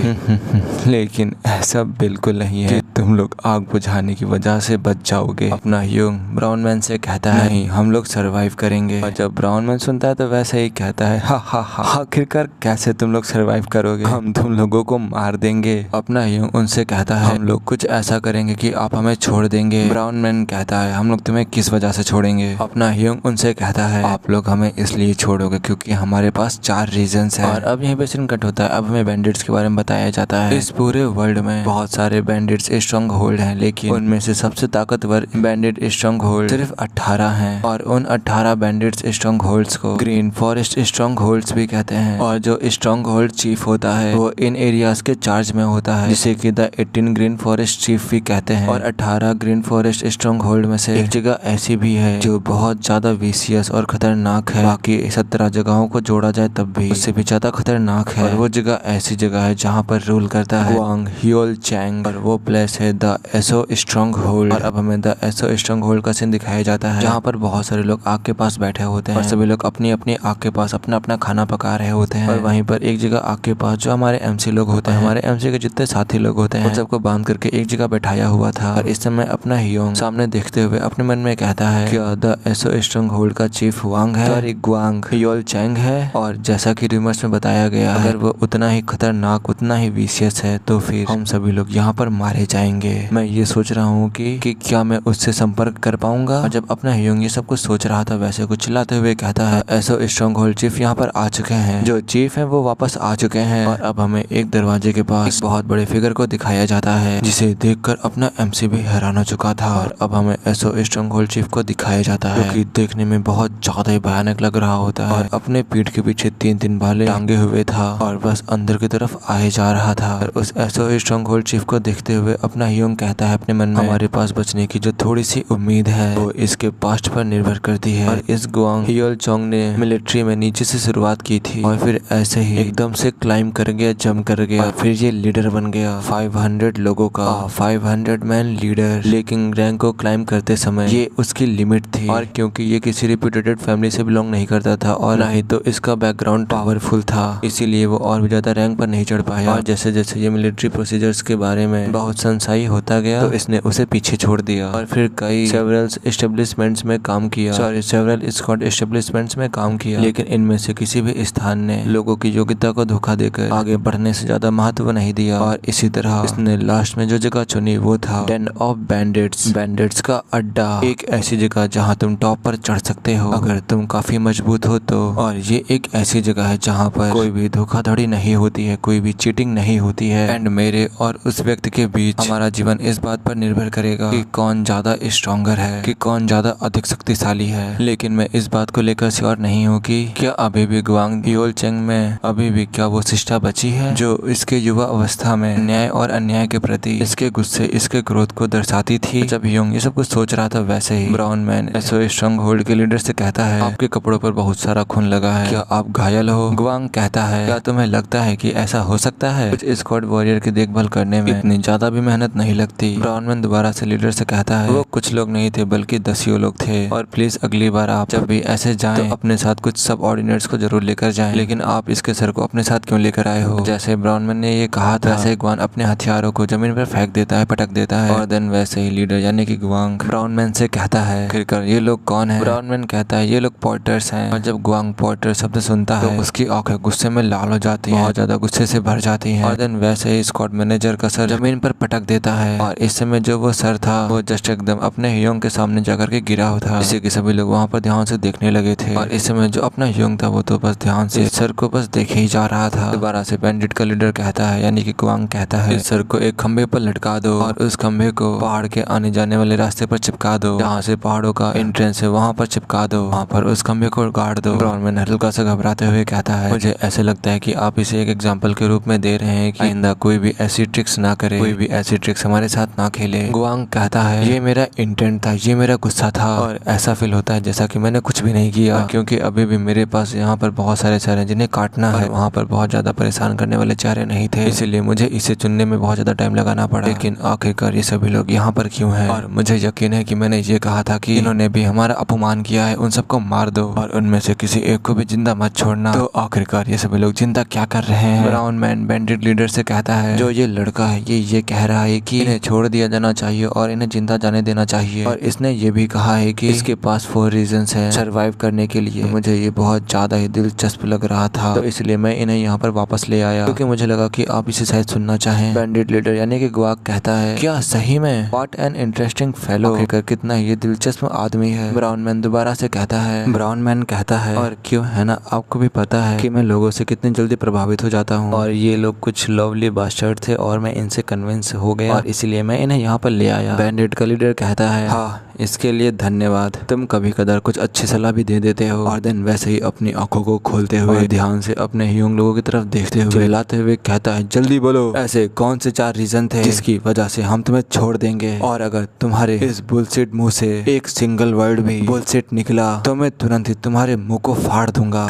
लेकिन ऐसा बिल्कुल नहीं है कि तुम लोग आग बुझाने की वजह से बच जाओगे। अपना ह्योंग ब्राउन मैन से कहता है नहीं हम लोग सरवाइव करेंगे। और जब ब्राउन मैन सुनता है तो वैसे ही कहता है हा आखिरकार कैसे तुम लोग सरवाइव करोगे, हम तुम लोगों को मार देंगे। अपना ह्योंग उनसे कहता है हम लोग कुछ ऐसा करेंगे कि आप हमें छोड़ देंगे। ब्राउन मैन कहता है हम लोग तुम्हें किस वजह से छोड़ेंगे? अपना ह्योंग उनसे कहता है आप लोग हमें इसलिए छोड़ोगे क्योंकि हमारे पास 4 रीजंस हैं। और अब यहीं पे सीन कट होता है। अब हमें बैंडिट्स के बारे में बताया जाता है। इस पूरे वर्ल्ड में बहुत सारे बैंडिट्स स्ट्रॉन्गहोल्ड हैं लेकिन उनमें से सबसे ताकतवर बैंडिट स्ट्रॉन्गहोल्ड सिर्फ 18 हैं और उन 18 बैंडिट्स स्ट्रॉन्गहोल्ड्स को ग्रीन फॉरेस्ट स्ट्रॉन्गहोल्ड्स भी कहते हैं। और जो स्ट्रॉन्गहोल्ड चीफ होता है वो इन एरियाज के चार्ज में होता है जिसे कि द 18 ग्रीन फॉरेस्ट चीफ भी कहते हैं। और 18 ग्रीन फॉरेस्ट स्ट्रॉन्गहोल्ड में से एक जगह ऐसी भी है जो बहुत ज्यादा विशियस और खतरनाक है, बाकी 17 जगहों को जोड़ा जाए तब भी उससे भी ज्यादा खतरनाक है। और वो जगह ऐसी जगह है जहाँ पर रूल करता है वांग ह्योल चैंग और वो प्लेस से द एसओ स्ट्रॉन्ग होल्ड। और अब हमें द एसओ स्ट्रॉन्ग होल्ड का सीन दिखाया जाता है, जहाँ पर बहुत सारे लोग आग के पास बैठे होते हैं और सभी लोग अपनी अपनी आग के पास अपना अपना खाना पका रहे होते हैं। और वहीं पर एक जगह आग के पास जो हमारे एमसी लोग होते हैं, हमारे एमसी के जितने साथी लोग होते हैं, उन सबको बांध करके एक जगह बैठाया हुआ था। और इस समय अपना हियोंग सामने देखते हुए अपने मन में कहता है क्या द एसओ स्ट्रॉन्ग होल्ड का चीफ वांग है, सॉरी ग्वांग हियोल चैंग है। और जैसा कि रूमर्स में बताया गया, अगर वो उतना ही खतरनाक उतना ही विशियस है तो फिर हम सभी लोग यहाँ पर मारे जाएंगे। मैं ये सोच रहा हूँ कि क्या मैं उससे संपर्क कर पाऊंगा। और जब अपना हियोंग ये सब कुछ सोच रहा था, वैसे कुछ चिल्लाते हुए कहता है एसओ स्ट्रॉन्ग होल्ड चीफ यहाँ पर आ चुके हैं, जो चीफ है वो वापस आ चुके हैं। और अब हमें एक दरवाजे के पास एक बहुत बड़े फिगर को दिखाया जाता है, जिसे देखकर अपना एमसी भी हैरान हो चुका था। और अब हमें एसओ स्ट्रॉन्ग होल्ड चीफ को दिखाया जाता है, जो कि देखने में बहुत ज्यादा भयानक लग रहा होता है। और अपने पीठ के पीछे 3-3 भाले टांगे हुए था और बस अंदर की तरफ आए जा रहा था। और उस एसओ स्ट्रॉन्ग होल्ड चीफ को देखते हुए अपना हियोंग कहता है अपने मन में, हमारे पास बचने की जो थोड़ी सी उम्मीद है वो इसके पास्ट पर निर्भर करती है। और इस ग्वांग हियोल चोंग ने मिलिट्री में नीचे से शुरुआत की थी और फिर ऐसे ही एकदम से क्लाइम कर गया, जंप कर गया, और फिर ये लीडर बन गया 500 लोगों का 500 मैन लीडर। लेकिन रैंक को क्लाइम करते समय ये उसकी लिमिट थी, और क्योंकि ये किसी रिप्यूटेड फैमिली से बिलोंग नहीं करता था और ना ही तो इसका बैकग्राउंड पावरफुल था, इसीलिए वो और भी ज्यादा रैंक पर नहीं चढ़ पाया। और जैसे जैसे ये मिलिट्री प्रोसीजर्स के बारे में बहुत सनसाई होता गया तो इसने उसे पीछे छोड़ दिया और फिर कई सेवरल एस्टेब्लिशमेंट्स में काम किया, सेवरल स्क्वाड एस्टेब्लिशमेंट्स में काम किया। लेकिन इनमें से किसी भी स्थान ने लोगों की योग्यता को धोखा देकर आगे बढ़ने से ज्यादा महत्व नहीं दिया। और इसी तरह इसने लास्ट में जो जगह चुनी वो था डेन ऑफ बैंडिट्स, बैंडिट्स का अड्डा, एक ऐसी जगह जहाँ तुम टॉप पर चढ़ सकते हो अगर तुम काफी मजबूत हो तो। और ये एक ऐसी जगह है जहाँ पर कोई भी धोखाधड़ी नहीं होती है, कोई भी चीटिंग नहीं होती है। एंड मेरे और उस व्यक्ति के बीच हमारा जीवन इस बात पर निर्भर करेगा कि कौन ज्यादा स्ट्रॉन्गर है, कि कौन ज्यादा अधिक शक्तिशाली है। लेकिन मैं इस बात को लेकर श्योर नहीं हूँ कि क्या अभी भी ग्वांग हियोल चेंग में अभी भी क्या वो शिष्टा बची है जो इसके युवा अवस्था में न्याय और अन्याय के प्रति इसके गुस्से, इसके क्रोध को दर्शाती थी। जब हियोंग ये सब कुछ सोच रहा था, वैसे ही brown man so strong hold के लीडर से कहता है आपके कपड़ों पर बहुत सारा खून लगा है, क्या आप घायल हो? ग्वांग कहता है क्या तुम्हें लगता है कि ऐसा हो सकता है? कुछ स्क्वाड वॉरियर की देखभाल करने में इतनी ज्यादा भी मेहनत नहीं लगती। ब्राउन मैन दोबारा से लीडर से कहता है वो कुछ लोग नहीं थे बल्कि 10 लोग थे, और प्लीज अगली बार आप जब भी ऐसे जाएं तो अपने साथ कुछ सब ऑर्डिनेट्स को जरूर लेकर जाएं। लेकिन आप इसके सर को अपने साथ क्यों लेकर आए हो? जैसे ब्राउन मैन ने ये कहा था, वैसे ग्वांग अपने हथियारों को जमीन पर फेंक देता है, पटक देता है। और देन वैसे ही लीडर यानी कि ग्वांग ब्राउन मैन से कहता है फिर ये लोग कौन है? ब्राउन मैन कहता है ये लोग पोर्टर्स हैं। और जब ग्वांग पोर्टर शब्द सुनता है तो उसकी आंखें गुस्से में लाल हो जाती हैं, बहुत ज्यादा गुस्से से भर जाती हैं। और देन वैसे ही स्क्वाड मैनेजर का सर जमीन पर पटक देता है, और इस समय जो वो सर था वो जस्ट एकदम अपने हियोंग के सामने जाकर के गिरा हुआ था, जिससे कि सभी लोग वहाँ पर ध्यान से देखने लगे थे। और इस समय जो अपना हियोंग था वो तो बस ध्यान से इस सर को बस देखे ही जा रहा था। दोबारा से बैंडिट का लीडर कहता है यानी कि ग्वांग कहता है इस सर को एक खंभे पर लटका दो और उस खंभे को पहाड़ के आने जाने वाले रास्ते पर चिपका दो, जहाँ से पहाड़ों का एंट्रेंस है वहाँ पर चिपका दो, वहाँ पर उस खंभे को गाड़ दो। ब्राउन मैन हल्का सा घबराते हुए कहता है मुझे ऐसे लगता है कि आप इसे एक एग्जाम्पल के रूप में दे रहे हैं कि आइंदा कोई भी ऐसी ट्रिक्स ना करे, कोई भी ऐसी ट्रिक्स हमारे साथ ना खेले। ग्वांग कहता है ये मेरा इंटेंट था, ये मेरा गुस्सा था, और ऐसा फील होता है जैसा कि मैंने कुछ भी नहीं किया, क्योंकि अभी भी मेरे पास यहाँ पर बहुत सारे चेहरे जिन्हें काटना है, वहाँ पर बहुत ज्यादा परेशान करने वाले चेहरे नहीं थे, इसीलिए मुझे इसे चुनने में बहुत ज्यादा टाइम लगाना पड़ा। लेकिन आखिरकार ये सभी लोग यहाँ पर क्यों हैं? और मुझे यकीन है कि मैंने ये कहा था कि इन्होंने भी हमारा अपमान किया है, उन सबको मार दो और उनमें से किसी एक को भी जिंदा मत छोड़ना। तो आखिरकार ये सभी लोग जिंदा क्या कर रहे हैं? ब्राउन मैन बैंडिट लीडर से कहता है जो ये लड़का है ये कह रहा है कि इन्हें छोड़ दिया जाना चाहिए और इन्हें जिंदा जाने देना चाहिए, और इसने ये भी कहा है कि इसके पास 4 रीजंस हैं सरवाइव करने के लिए। मुझे ये बहुत ज्यादा ही दिलचस्प लग रहा था, तो इसलिए मैं इन्हें यहाँ पर वापस ले आया, क्योंकि मुझे लगा कि आप इसे शायद सुनना चाहें। बैंडिट लीडर यानी कि ग्वांग कहता है क्या सही में? व्हाट एन इंटरेस्टिंग फेलो, कितना ये दिलचस्प आदमी है। ब्राउन मैन दोबारा से कहता है, ब्राउन मैन कहता है और क्यों है ना, आपको भी पता है कि मैं लोगों से कितनी जल्दी प्रभावित हो जाता हूँ, और ये लोग कुछ लवली बास्टर्ड थे और मैं इनसे कन्विंस हो गया और इसीलिए मैं इन्हें यहाँ पर ले आया। बैंडिट का लीडर कहता है हाँ इसके लिए धन्यवाद, तुम कभी कदार कुछ अच्छी सलाह भी दे देते हो। और देन वैसे ही अपनी आंखों को खोलते हुए ध्यान से अपने हियोंग लोगों की तरफ देखते हुए चिल्लाते हुए कहता है जल्दी बोलो ऐसे कौन से 4 रीजन थे जिसकी वजह से हम तुम्हें छोड़ देंगे, और अगर तुम्हारे इस बुलशिट मुंह से एक सिंगल वर्ड भी बुलशिट निकला तो मैं तुरंत ही तुम्हारे मुंह को फाड़ दूंगा।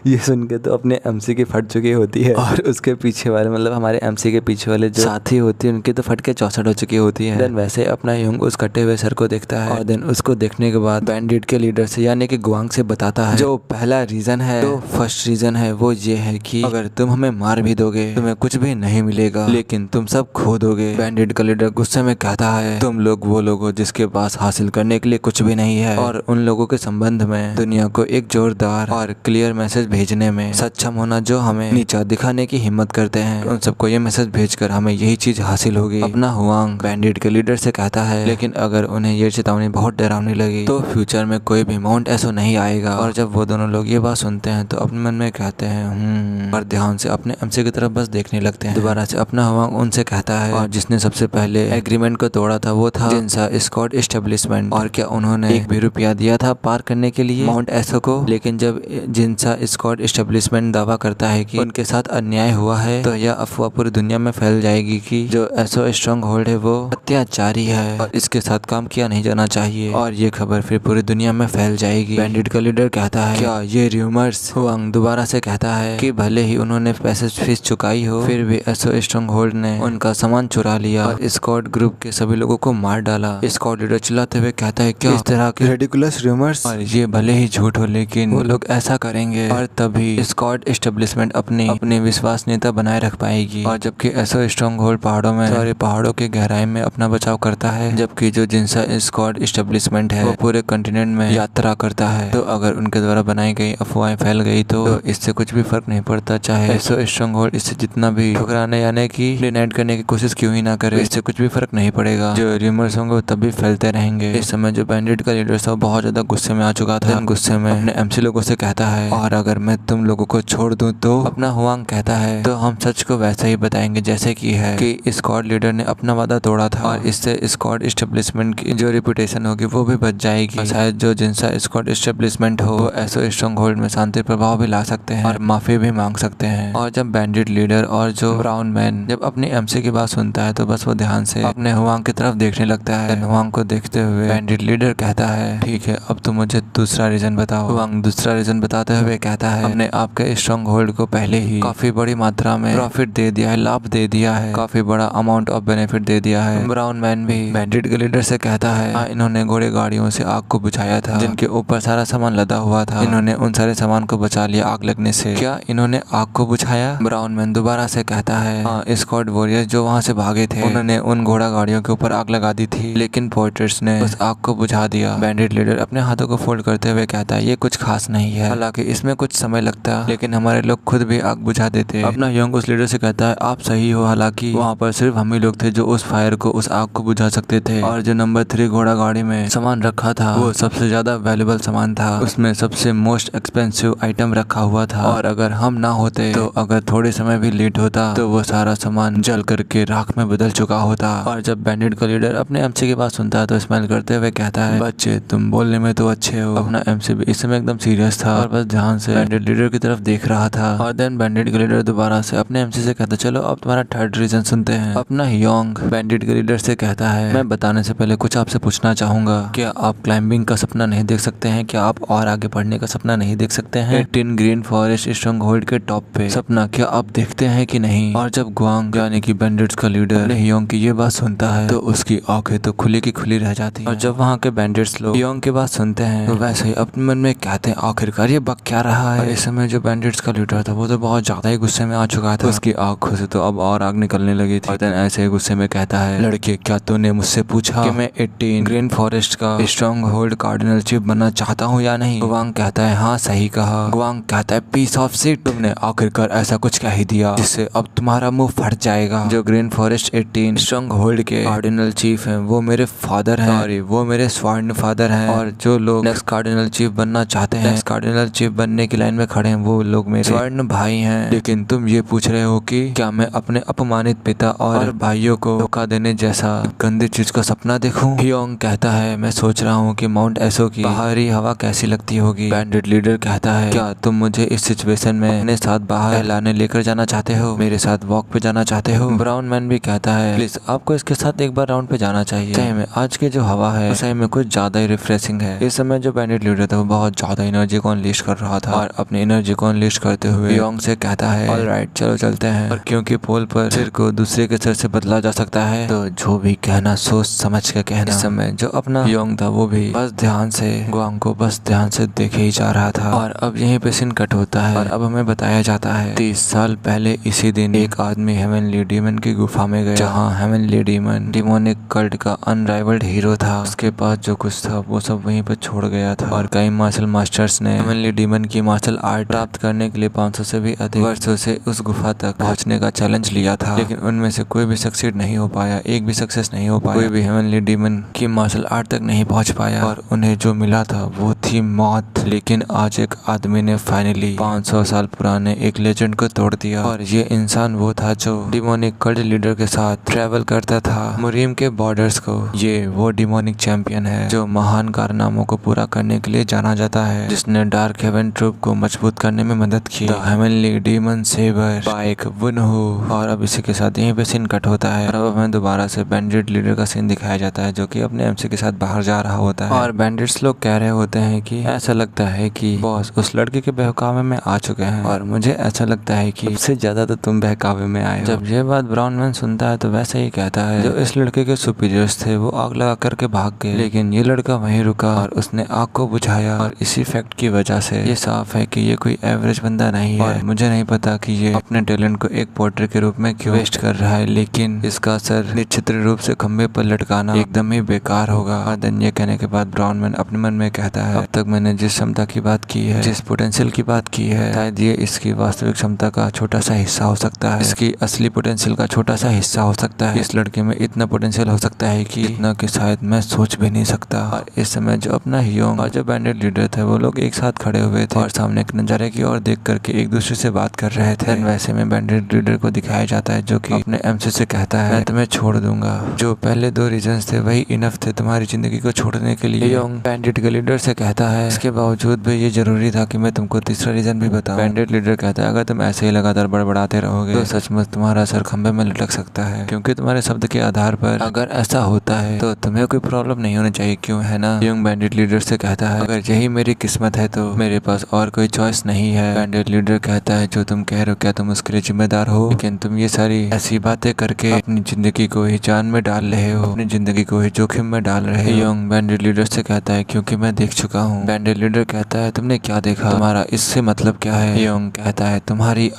ये सुन के तो अपने एमसी की फट चुकी होती है, और उसके पीछे वाले मतलब हमारे एमसी के पीछे वाले जो साथी होते हैं उनकी तो फट के 64 हो चुकी होती है। देन वैसे अपना ह्योंग उस कटे हुए सर को देखता है और देन उसको देखने के बाद बैंडिट के लीडर से यानी कि गुआंग से बताता है जो पहला रीजन है, तो फर्स्ट रीजन है वो ये है कि अगर तुम हमें मार भी दोगे तुम्हें कुछ भी नहीं मिलेगा, लेकिन तुम सब खो दोगे। बैंडिट का लीडर गुस्से में कहता है तुम लोग वो लोग हो जिसके पास हासिल करने के लिए कुछ भी नहीं है, और उन लोगों के संबंध में दुनिया को एक जोरदार और क्लियर मैसेज भेजने में सक्षम होना जो हमें नीचा दिखाने की हिम्मत करते हैं, उन सबको ये मैसेज भेजकर हमें यही चीज हासिल होगी। अपना हुआंग बैंडिट के लीडर से कहता है लेकिन अगर उन्हें ये चेतावनी बहुत डरावनी लगी तो फ्यूचर में कोई भी माउंट एसो नहीं आएगा। और जब वो दोनों लोग ये बात सुनते हैं तो अपने मन में कहते हैं और ध्यान से अपने एमसी की तरफ बस देखने लगते हैं। दोबारा से अपना हुआंग उनसे कहता है और जिसने सबसे पहले एग्रीमेंट को तोड़ा था वो था जिनसा स्कॉट एस्टेब्लिशमेंट, और क्या उन्होंने एक भी रुपया दिया था पार करने के लिए माउंट एसो को। लेकिन जब जिनसा स्कॉट एस्टेब्लिशमेंट दावा करता है कि उनके साथ अन्याय हुआ है तो यह अफवाह पूरी दुनिया में फैल जाएगी कि जो एसो स्ट्रॉन्ग होल्ड है वो अत्याचारी है और इसके साथ काम किया नहीं जाना चाहिए, और ये खबर फिर पूरी दुनिया में फैल जाएगी। बैंडिट का लीडर कहता है क्या ये र्यूमर्स। हुआंग दोबारा से कहता है कि भले ही उन्होंने पैसे फीस चुकाई हो फिर भी एसो स्ट्रॉन्ग होल्ड ने उनका सामान चुरा लिया और स्कॉट ग्रुप के सभी लोगों को मार डाला। स्कॉट लीडर चिल्लाते हुए कहता है क्या इस तरह के रेडिकुलस र्यूमर्स, और ये भले ही झूठ हो लेकिन वो लोग ऐसा करेंगे और तभी स्कॉट एस्टेब्लिशमेंट अपनी विश्वसनीयता बनाए रख पाएगी। और जबकि एसो स्ट्रॉन्ग होल्ड पहाड़ों में सारे पहाड़ों के गहराई में अपना बचाव करता है, जबकि जो जिनसा स्कॉट एस्टेब्लिशमेंट है वो पूरे कॉन्टिनेंट में यात्रा करता है। तो अगर उनके द्वारा बनाई गई अफवाहें फैल गई तो इससे कुछ भी फर्क नहीं पड़ता, चाहे एसो स्ट्रॉन्ग होल्ड इससे जितना भी ठुकराने यानी कि डिनाइट करने की कोशिश क्यों ही ना करे, इससे कुछ भी फर्क नहीं पड़ेगा। जो र्यूमर्स होंगे वो तब भी फैलते रहेंगे। इस समय जो बैंडिट का लीडर था बहुत ज्यादा गुस्से में आ चुका था। गुस्से में अपने एमसी लोगों से कहता है और अगर मैं तुम लोगों को छोड़ दूं तो अपना हुआंग कहता है तो हम सच को वैसा ही बताएंगे जैसे कि है कि स्कॉट लीडर ने अपना वादा तोड़ा था, और इससे स्कॉट एस्टेब्लिशमेंट की जो रेपुटेशन होगी वो भी बच जाएगी। शायद जो जिनसा स्कॉट एस्टेब्लिशमेंट हो वो एसो स्ट्रॉन्ग होल्ड में शांति प्रभाव भी ला सकते हैं और माफी भी मांग सकते हैं। और जब बैंडिट लीडर और जो ब्राउन मैन जब अपनी एमसी की बात सुनता है तो बस वो ध्यान से अपने हुआंग की तरफ देखने लगता है। हुआंग को देखते हुए बैंडिट लीडर कहता है ठीक है अब तुम मुझे दूसरा रीजन बताओ। हुआंग दूसरा रीजन बताते हुए कहता है अपने आपके स्ट्रॉन्ग होल्ड को पहले ही काफी बड़ी मात्रा में प्रॉफिट दे दिया है, लाभ दे दिया है, काफी बड़ा अमाउंट ऑफ बेनिफिट दे दिया है। ब्राउन मैन भी बैंडिट के लीडर से कहता है इन्होंने घोड़े गाड़ियों से आग को बुझाया था जिनके ऊपर सारा सामान लदा हुआ था, इन्होंने उन सारे सामान को बचा लिया आग लगने से। क्या इन्होंने आग को बुझाया? ब्राउन मैन दोबारा से कहता है हाँ स्कॉट वॉरियर्स जो वहाँ से भागे थे उन्होंने उन घोड़ा गाड़ियों के ऊपर आग लगा दी थी लेकिन पोर्टर्स ने उस आग को बुझा दिया। बैंडिट लीडर अपने हाथों को फोल्ड करते हुए कहता है ये कुछ खास नहीं है, हालांकि इसमें कुछ समय लगता लेकिन हमारे लोग खुद भी आग बुझा देते। अपना ह्योंग उस लीडर से कहता है आप सही हो, हालांकि वहाँ पर सिर्फ हम ही लोग थे जो उस फायर को उस आग को बुझा सकते थे, और जो नंबर 3 घोड़ा गाड़ी में सामान रखा था वो सबसे ज्यादा वैल्यूएबल सामान था, उसमें सबसे मोस्ट एक्सपेंसिव आइटम रखा हुआ था, और अगर हम ना होते तो अगर थोड़े समय भी लेट होता तो वो सारा सामान जल करके राख में बदल चुका होता। और जब बैंडिट का लीडर अपने एमसी की बात सुनता है तो स्माइल करते हुए कहता है बच्चे तुम बोलने में तो अच्छे हो। अपना एमसी भी इस समय एकदम सीरियस था और बस ध्यान से बैंडिट लीडर की तरफ देख रहा था। और देन बैंडिट का लीडर दोबारा से अपने एमसी से कहता चलो अब तुम्हारा थर्ड रीजन सुनते हैं। अपना ह्योंग बैंडिट के लीडर से कहता है मैं बताने से पहले कुछ आपसे पूछना चाहूंगा, क्या आप क्लाइंबिंग का सपना नहीं देख सकते हैं? क्या आप और आगे बढ़ने का सपना नहीं देख सकते हैं? 18 ग्रीन फॉरेस्ट स्ट्रॉन्ग होल्ड के टॉप पे सपना क्या आप देखते हैं कि नहीं? और जब गुआंग यानी कि बैंडिट्स का लीडर ह्योंग की ये बात सुनता है तो उसकी आंखें तो खुली की खुली रह जाती हैं। और जब वहाँ के बैंडिट्स लोग ह्योंग की बात सुनते हैं तो वैसे ही अपने मन में कहते हैं आखिरकार ये बक क्या रहा है। और इस समय जो बैंडिट्स का लीडर था वो तो बहुत ज्यादा ही गुस्से में आ चुका था, उसकी आंखों से तो अब और आग निकलने लगी थी। और देन ऐसे ही गुस्से में कहता है लड़के क्या तूने मुझसे पूछा कि मैं 18 ग्रीन फॉरेस्ट का स्ट्रॉन्ग होल्ड कार्डिनल चीफ बनना चाहता हूँ या नहीं? गुआंग कहता है हाँ सही कहा। गुआंग कहता है पीस ऑफ सीट, तुमने आखिरकार ऐसा कुछ कह ही दिया जिससे अब तुम्हारा मुंह फट जाएगा। जो ग्रीन फॉरेस्ट 18 स्ट्रॉन्ग होल्ड के कार्डिनल चीफ हैं वो मेरे फादर हैं, सॉरी वो मेरे स्वर्ण फादर हैं, और जो लोग नेक्स्ट कार्डिनल चीफ बनना चाहते हैं, नेक्स्ट कार्डिनल चीफ बनने की लाइन में खड़े हैं वो लोग मेरे स्वर्ण भाई हैं। लेकिन तुम ये पूछ रहे हो कि क्या मैं अपने अपमानित पिता और भाइयों को धोखा देने जैसा गंदी चीज का सपना देखूं? ह्योंग कहता है मैं सोच रहा हूँ कि माउंट एसो की बाहरी हवा कैसी लगती होगी। बैंडिट लीडर कहता है क्या तुम मुझे इस सिचुएशन में अपने साथ बाहर लाने लेकर जाना चाहते हो, मेरे साथ वॉक पे जाना चाहते हो? ब्राउन मैन भी कहता है प्लीज आपको इसके साथ एक बार राउंड पे जाना चाहिए, सही में आज की जो हवा है सही में कुछ ज्यादा ही रिफ्रेशिंग है। इस समय जो बैंडिट लीडर था वो बहुत ज्यादा एनर्जी को अनलीश कर रहा था और अपनी एनर्जी को अनलीश करते हुए ह्योंग से कहता है ऑलराइट चलो चलते हैं। और क्योंकि पोल पर सिर को दूसरे के सर से से बदला जा सकता है, तो जो भी कहना सोच समझ के कहना। इस समय जो अपना योंग था वो भी बस ध्यान से ग्वांग को बस ध्यान से देखे ही जा रहा था। और अब यहीं पे सीन कट होता है और अब हमें बताया जाता है 30 साल पहले इसी दिन एक आदमी हेवनली डीमन की गुफा में गया, जहाँ हेवनली डीमन डिमोनिक कल्ट का अनराइवल्ड हीरो था। उसके पास जो कुछ था वो सब वहीं पर छोड़ गया था और कई मार्शल मास्टर्स ने हेवनली डीमन की मार्शल आर्ट प्राप्त करने के लिए 500 से भी अधिक वर्षों से उस गुफा तक पहुंचने का चैलेंज लिया था, लेकिन उनमें से कोई भी सक्सीड नहीं हो पाया, एक भी सक्सेस नहीं हो पाया। कोई भी हेवनली डीमन की मार्शल आर्ट तक नहीं पहुंच पाया और उन्हें जो मिला था वो थी मौत। लेकिन आज एक आदमी ने फाइनली 500 साल पुराने एक लेजेंड को तोड़ दिया और ये इंसान वो था जो डिमोनिक कल्ट लीडर के साथ ट्रेवल करता था मुरीम के बॉर्डर्स को। ये वो डिमोनिक चैंपियन है जो महान कारनामों को पूरा करने के लिए जाना जाता है, जिसने डार्क हेवन ट्रूप को मजबूत करने में मदद की। The heavenly demon saver bike वुनहू। और अब इसी के साथ यहीं पे सीन कट होता है और अब हमें दोबारा से बैंडिट लीडर का सीन दिखाया जाता है जो कि अपने एमसी के साथ बाहर जा रहा होता है और बैंडिट्स लोग कह रहे होते हैं कि ऐसा लगता है कि बॉस उस लड़के के बहकावे में आ चुके हैं और मुझे ऐसा लगता है कि सबसे ज्यादा तो तुम बहकावे में आए हो। जब ये बात ब्राउन मैन सुनता है तो वैसे ही कहता है जो इस लड़के के सुपीरियर्स थे वो आग लगा करके भाग गए, लेकिन ये लड़का वहीं रुका और उसने आग को बुझाया और इसी फैक्ट की वजह से ये साफ है कि ये कोई एवरेज बंदा नहीं है। और मुझे नहीं पता कि ये अपने टैलेंट को एक पोर्ट्रे के रूप में क्यों वेस्ट कर रहा है, लेकिन इसका सर निश्चित रूप से खंबे पर लटकाना एकदम ही बेकार होगा। और देन ये कहने के बाद ब्राउन मैन अपने मन में कहता है अब तक मैंने जिस क्षमता की बात की है, जिस पोटेंशियल की बात की है, शायद ये इसकी वास्तविक क्षमता का छोटा सा हिस्सा हो सकता है, इसकी असली पोटेंशियल का छोटा सा हिस्सा हो सकता है। इस लड़के में इतना पोटेंशियल हो सकता है कि इतना कि शायद मैं सोच भी नहीं सकता। और इस समय जो अपना हियोंग और जो बैंडिट लीडर थे वो लोग एक साथ खड़े हुए थे और सामने के नजारे की ओर देख करके एक दूसरे से बात कर रहे थे। वैसे में बैंडिट लीडर को दिखाया जाता है जो कि अपने एमसी से कहता है मैं तुम्हें छोड़ दूंगा, जो पहले 2 रीजंस थे वही इनफ थे तुम्हारी जिंदगी को छोड़ने के लिए। हियोंग बैंडिट के लीडर से कहता है इसके बावजूद भी ये जरूरी था कि मैं तुमको तीसरा रीजन भी बताऊं। बैंडिट लीडर कहता है अगर तुम ऐसे ही लगातार बड़बड़ाते रहोगे तो सचमुच तुम्हारा सर खंबे में लटक सकता है, क्योंकि तुम्हारे शब्द के आधार पर अगर ऐसा होता है तो तुम्हें कोई प्रॉब्लम नहीं होनी चाहिए, क्यों है ना। हियोंग बैंडिट लीडर से कहता है अगर यही मेरी किस्मत है तो मेरे पास और कोई चॉइस नहीं है। बैंडिट लीडर कहता है जो तुम कह रहे हो क्या तुम उसके लिए जिम्मेदार हो, लेकिन तुम ये सारी ऐसी बातें करके अपनी जिंदगी को ही जान में डाल रहे हो, अपनी जिंदगी को ही जोखिम में डाल रहे हो। हियोंग बैंडिट लीडर से कहता है क्योंकि मैं देख चुका हूँ। बैंडिट लीडर कहता है तुमने क्या देखा, तुम्हारा इससे मतलब क्या है। हियोंग कहता है तुम्हारी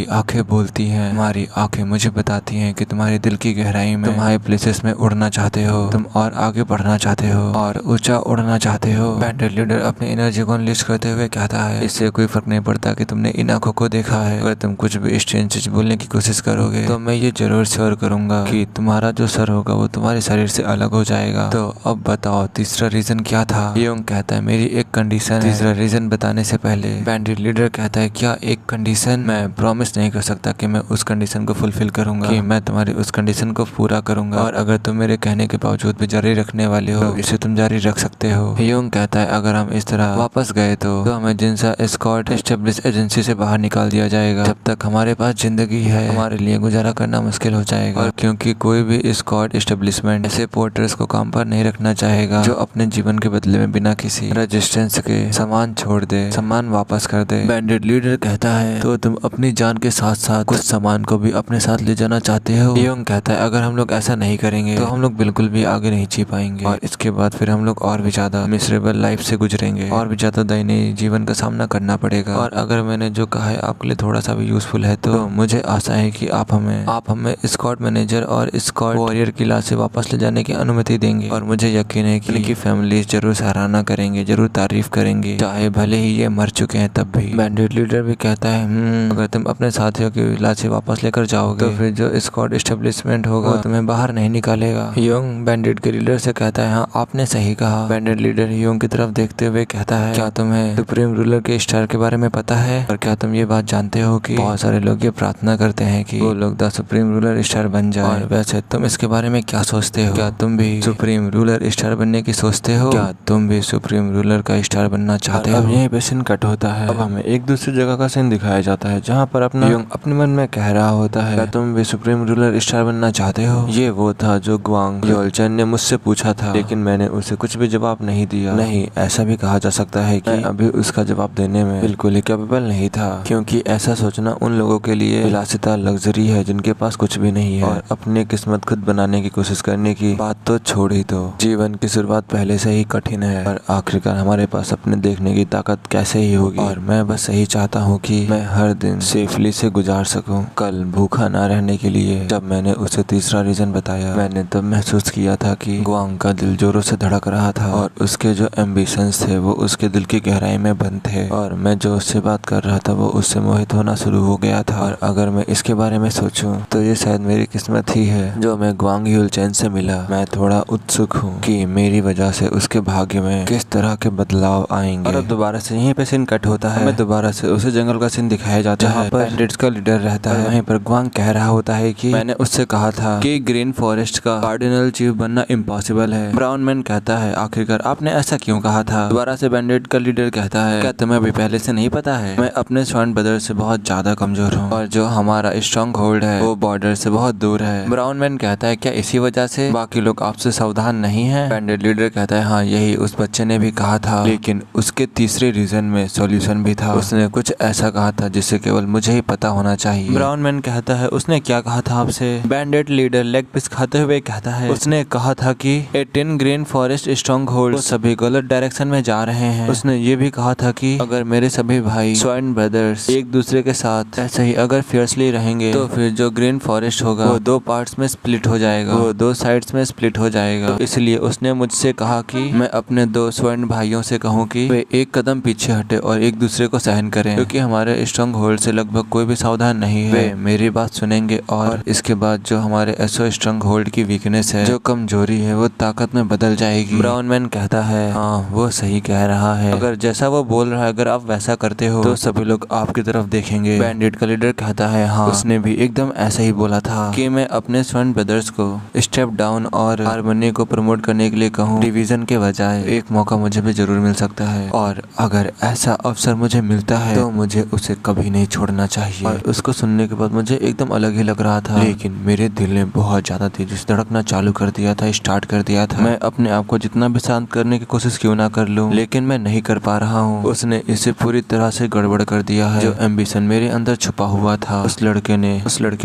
आंखें बोलती हैं, तुम्हारी आंखें मुझे बताती हैं कि तुम्हारे दिल की गहराई में तुम हाई प्लेसेस में उड़ना चाहते हो, तुम और आगे बढ़ना चाहते हो और ऊंचा उड़ना चाहते हो। बैंडिट लीडर अपनी एनर्जी को अनलीश करते हुए कहता है इससे कोई फर्क नहीं पड़ता कि तुमने इन आंखों को देखा है, अगर तुम कुछ भी स्ट्रेंज चीज बोलने की कोशिश करोगे तो मैं ये जरूर श्योर करूंगा कि तुम्हारा जो सर होगा वो तुम्हारे शरीर से अलग हो जाएगा। तो अब बताओ तीसरा रीजन क्या था। हियोंग कहता है मेरी एक कंडीशन। तीसरा रीजन बताने से पहले बैंडिट लीडर कहता है क्या एक कंडीशन। मैं प्रॉमिस नहीं कर सकता कि मैं उस कंडीशन को फुलफिल करूंगा, कि मैं तुम्हारी उस कंडीशन को पूरा करूंगा, और अगर तुम मेरे कहने के बावजूद भी जारी रखने वाले हो तो इसे तुम जारी रख सकते हो। हियोंग कहता है अगर हम इस तरह वापस गए तो हमें जिनसा एस्कॉर्ट एस्टेब्लिश एजेंसी से बाहर निकाल दिया जाएगा। जब तक हमारे पास जिंदगी है हमारे लिए गुजारा करना मुश्किल हो जाएगा, और क्योंकि कोई भी एस्कॉर्ट एस्टेब्लिशमेंट ऐसे पोर्टर्स को काम पर नहीं रखना चाहेगा जो अपने जीवन के बदले में बिना किसी रेजिस्टेंस के सामान छोड़ दे, सामान वापस कर दे। बैंडिट लीडर कहता है तो तुम अपनी जान के साथ साथ कुछ सामान को भी अपने साथ ले जाना चाहते हो। हियोंग कहता है अगर हम लोग ऐसा नहीं करेंगे तो हम लोग बिल्कुल भी आगे नहीं जी पाएंगे, और इसके बाद फिर हम लोग और भी ज्यादा मिसरेबल लाइफ से गुजरेंगे, और भी ज्यादा दयनीय जीवन का सामना करना पड़ेगा। और अगर मैंने जो कहा है आपके लिए थोड़ा सा भी यूजफुल है तो मुझे आशा है कि आप हमें स्क्वाड मैनेजर और स्क्वाड वॉरियर की लाश से वापस ले जाने की अनुमति देंगे, और मुझे यकीन है कि उनकी फैमिली जरूर सराहना करेंगे, जरूर तारीफ करेंगे, चाहे भले ही ये मर चुके हैं तब भी। बैंडिट लीडर भी कहता है अगर तुम अपने साथियों की लाशें वापस लेकर जाओगे तो फिर जो स्क्वाड एस्टेब्लिशमेंट होगा वो तुम्हें बाहर नहीं निकालेगा। हियोंग बैंडिट के लीडर से कहता है हाँ आपने सही कहा। बैंडिट लीडर हियोंग की तरफ देखते हुए कहता है क्या तुम्हें सुप्रीम रूलर के स्टार के बारे में पता है, और क्या तुम ये बात जानते हो कि बहुत सारे लोग ये प्रार्थना करते हैं कि वो लोग द सुप्रीम रूलर स्टार बन जाए। और वैसे तुम इसके बारे में क्या सोचते हो, क्या तुम भी सुप्रीम रूलर स्टार बनने की सोचते हो, क्या तुम भी सुप्रीम रूलर का स्टार बनना चाहते हो। अब यहीं पे सीन कट होता है। अब हमें एक दूसरी जगह का सीन दिखाया जाता है जहाँ पर अपना हियोंग अपने मन में कह रहा होता है क्या तुम भी सुप्रीम रूलर स्टार बनना चाहते हो। ये वो था जो ग्वांग योलचन ने मुझसे पूछा था, लेकिन मैंने उसे कुछ भी जवाब नहीं दिया। नहीं, ऐसा भी कहा जा सकता है कि अभी उसका जवाब देने में बिल्कुल ही कैपेबल नहीं था, क्योंकि ऐसा सोचना उन लोगों के लिए विलासिता लग्जरी है जिनके पास पास कुछ भी नहीं है और अपनी किस्मत खुद बनाने की कोशिश करने की बात तो छोड़ ही दो। जीवन की शुरुआत पहले से ही कठिन है और आखिरकार हमारे पास अपने देखने की ताकत कैसे ही होगी। और मैं बस यही चाहता हूँ कि मैं हर दिन सेफली से गुजार सकूं। कल भूखा ना रहने के लिए जब मैंने उसे तीसरा रीजन बताया, मैंने तब महसूस किया था कि ग्वांग का दिल जोरों से धड़क रहा था और उसके जो एम्बिशंस थे वो उसके दिल की गहराई में बंद थे और मैं जो उससे बात कर रहा था वो उससे मोहित होना शुरू हो गया था। और अगर मैं इसके बारे में सोचूं तो ये शायद मेरी किस्मत ही है जो मैं ग्वांग यूलचेन से मिला। मैं थोड़ा उत्सुक हूँ कि मेरी वजह से उसके भाग्य में किस तरह के बदलाव आएंगे। और अब दोबारा से यहीं पे सीन कट होता है। हमें दोबारा से उसे जंगल का सीन दिखाया जाता है जहाँ पर बैंडिट्स का लीडर रहता है। वहीं पर ग्वांग कह रहा होता है कि मैंने उससे कहा था कि ग्रीन फॉरेस्ट का कार्डिनल चीफ बनना इम्पॉसिबल है। ब्राउन मैन कहता है आखिरकार आपने ऐसा क्यों कहा था। दोबारा से बैंडिट का लीडर कहता है क्या तुम्हें अभी पहले से नहीं पता है, मैं अपने स्वर्ण ब्रदर से बहुत ज्यादा कमजोर हूँ और जो हमारा स्ट्रॉन्ग होल्ड है वो बॉर्डर से बहुत दूर है। ब्राउन मैन कहता है क्या इसी वजह से बाकी लोग आपसे सावधान नहीं है। बैंडिट लीडर कहता है हाँ यही उस बच्चे ने भी कहा था, लेकिन उसके तीसरे रीजन में सॉल्यूशन भी था। उसने कुछ ऐसा कहा था जिसे केवल मुझे ही पता होना चाहिए। ब्राउन मैन कहता है उसने क्या कहा था आपसे। बैंडिट लीडर लेग पीस खाते हुए कहता है उसने कहा था कि 18 ग्रीन फॉरेस्ट स्ट्रॉन्ग होल्ड सभी गलत डायरेक्शन में जा रहे हैं। उसने ये भी कहा था कि अगर मेरे सभी भाई स्वर्ण ब्रदर्स एक दूसरे के साथ ऐसे ही अगर फियर्सली रहेंगे तो फिर जो ग्रीन फॉरेस्ट होगा वो दो पार्ट्स में स्प्लिट हो जाएगा, वो दो साइड्स में स्प्लिट हो जाएगा। तो इसलिए उसने मुझसे कहा कि मैं अपने दो स्वर्ण भाइयों से कहूँ कि वे एक कदम पीछे हटे और एक दूसरे को सहन करें, क्योंकि हमारे स्ट्रॉन्ग होल्ड से लगभग कोई भी सावधान नहीं है। वे मेरी बात सुनेंगे और इसके बाद जो हमारे एसओ स्ट्रॉन्ग होल्ड की वीकनेस है, जो कमजोरी है, वो ताकत में बदल जाएगी। ब्राउन मैन कहता है हाँ वो सही कह रहा है, अगर जैसा वो बोल रहा है अगर आप वैसा करते हो तो सभी लोग आपकी तरफ देखेंगे। बैंडिट का लीडर कहता है हाँ उसने भी एकदम ऐसा ही बोला था कि मैं अपने स्वर्ण ब्रदर्स को स्टेप डाउन और हार्मनी को प्रमोट करने के लिए कहूँ डिवीजन के बजाय। एक मौका मुझे भी जरूर मिल सकता है और अगर ऐसा अवसर मुझे मिलता है तो मुझे उसे कभी नहीं छोड़ना चाहिए। और उसको सुनने के बाद मुझे एकदम अलग ही लग रहा था, लेकिन मेरे दिल ने बहुत ज्यादा तेजी से धड़कना चालू कर दिया था, स्टार्ट कर दिया था। मैं अपने आप को जितना भी शांत करने की कोशिश क्यों ना कर लूं, लेकिन मैं नहीं कर पा रहा हूँ। उसने इसे पूरी तरह से गड़बड़ कर दिया है। जो एम्बिशन मेरे अंदर छुपा हुआ था उस लड़के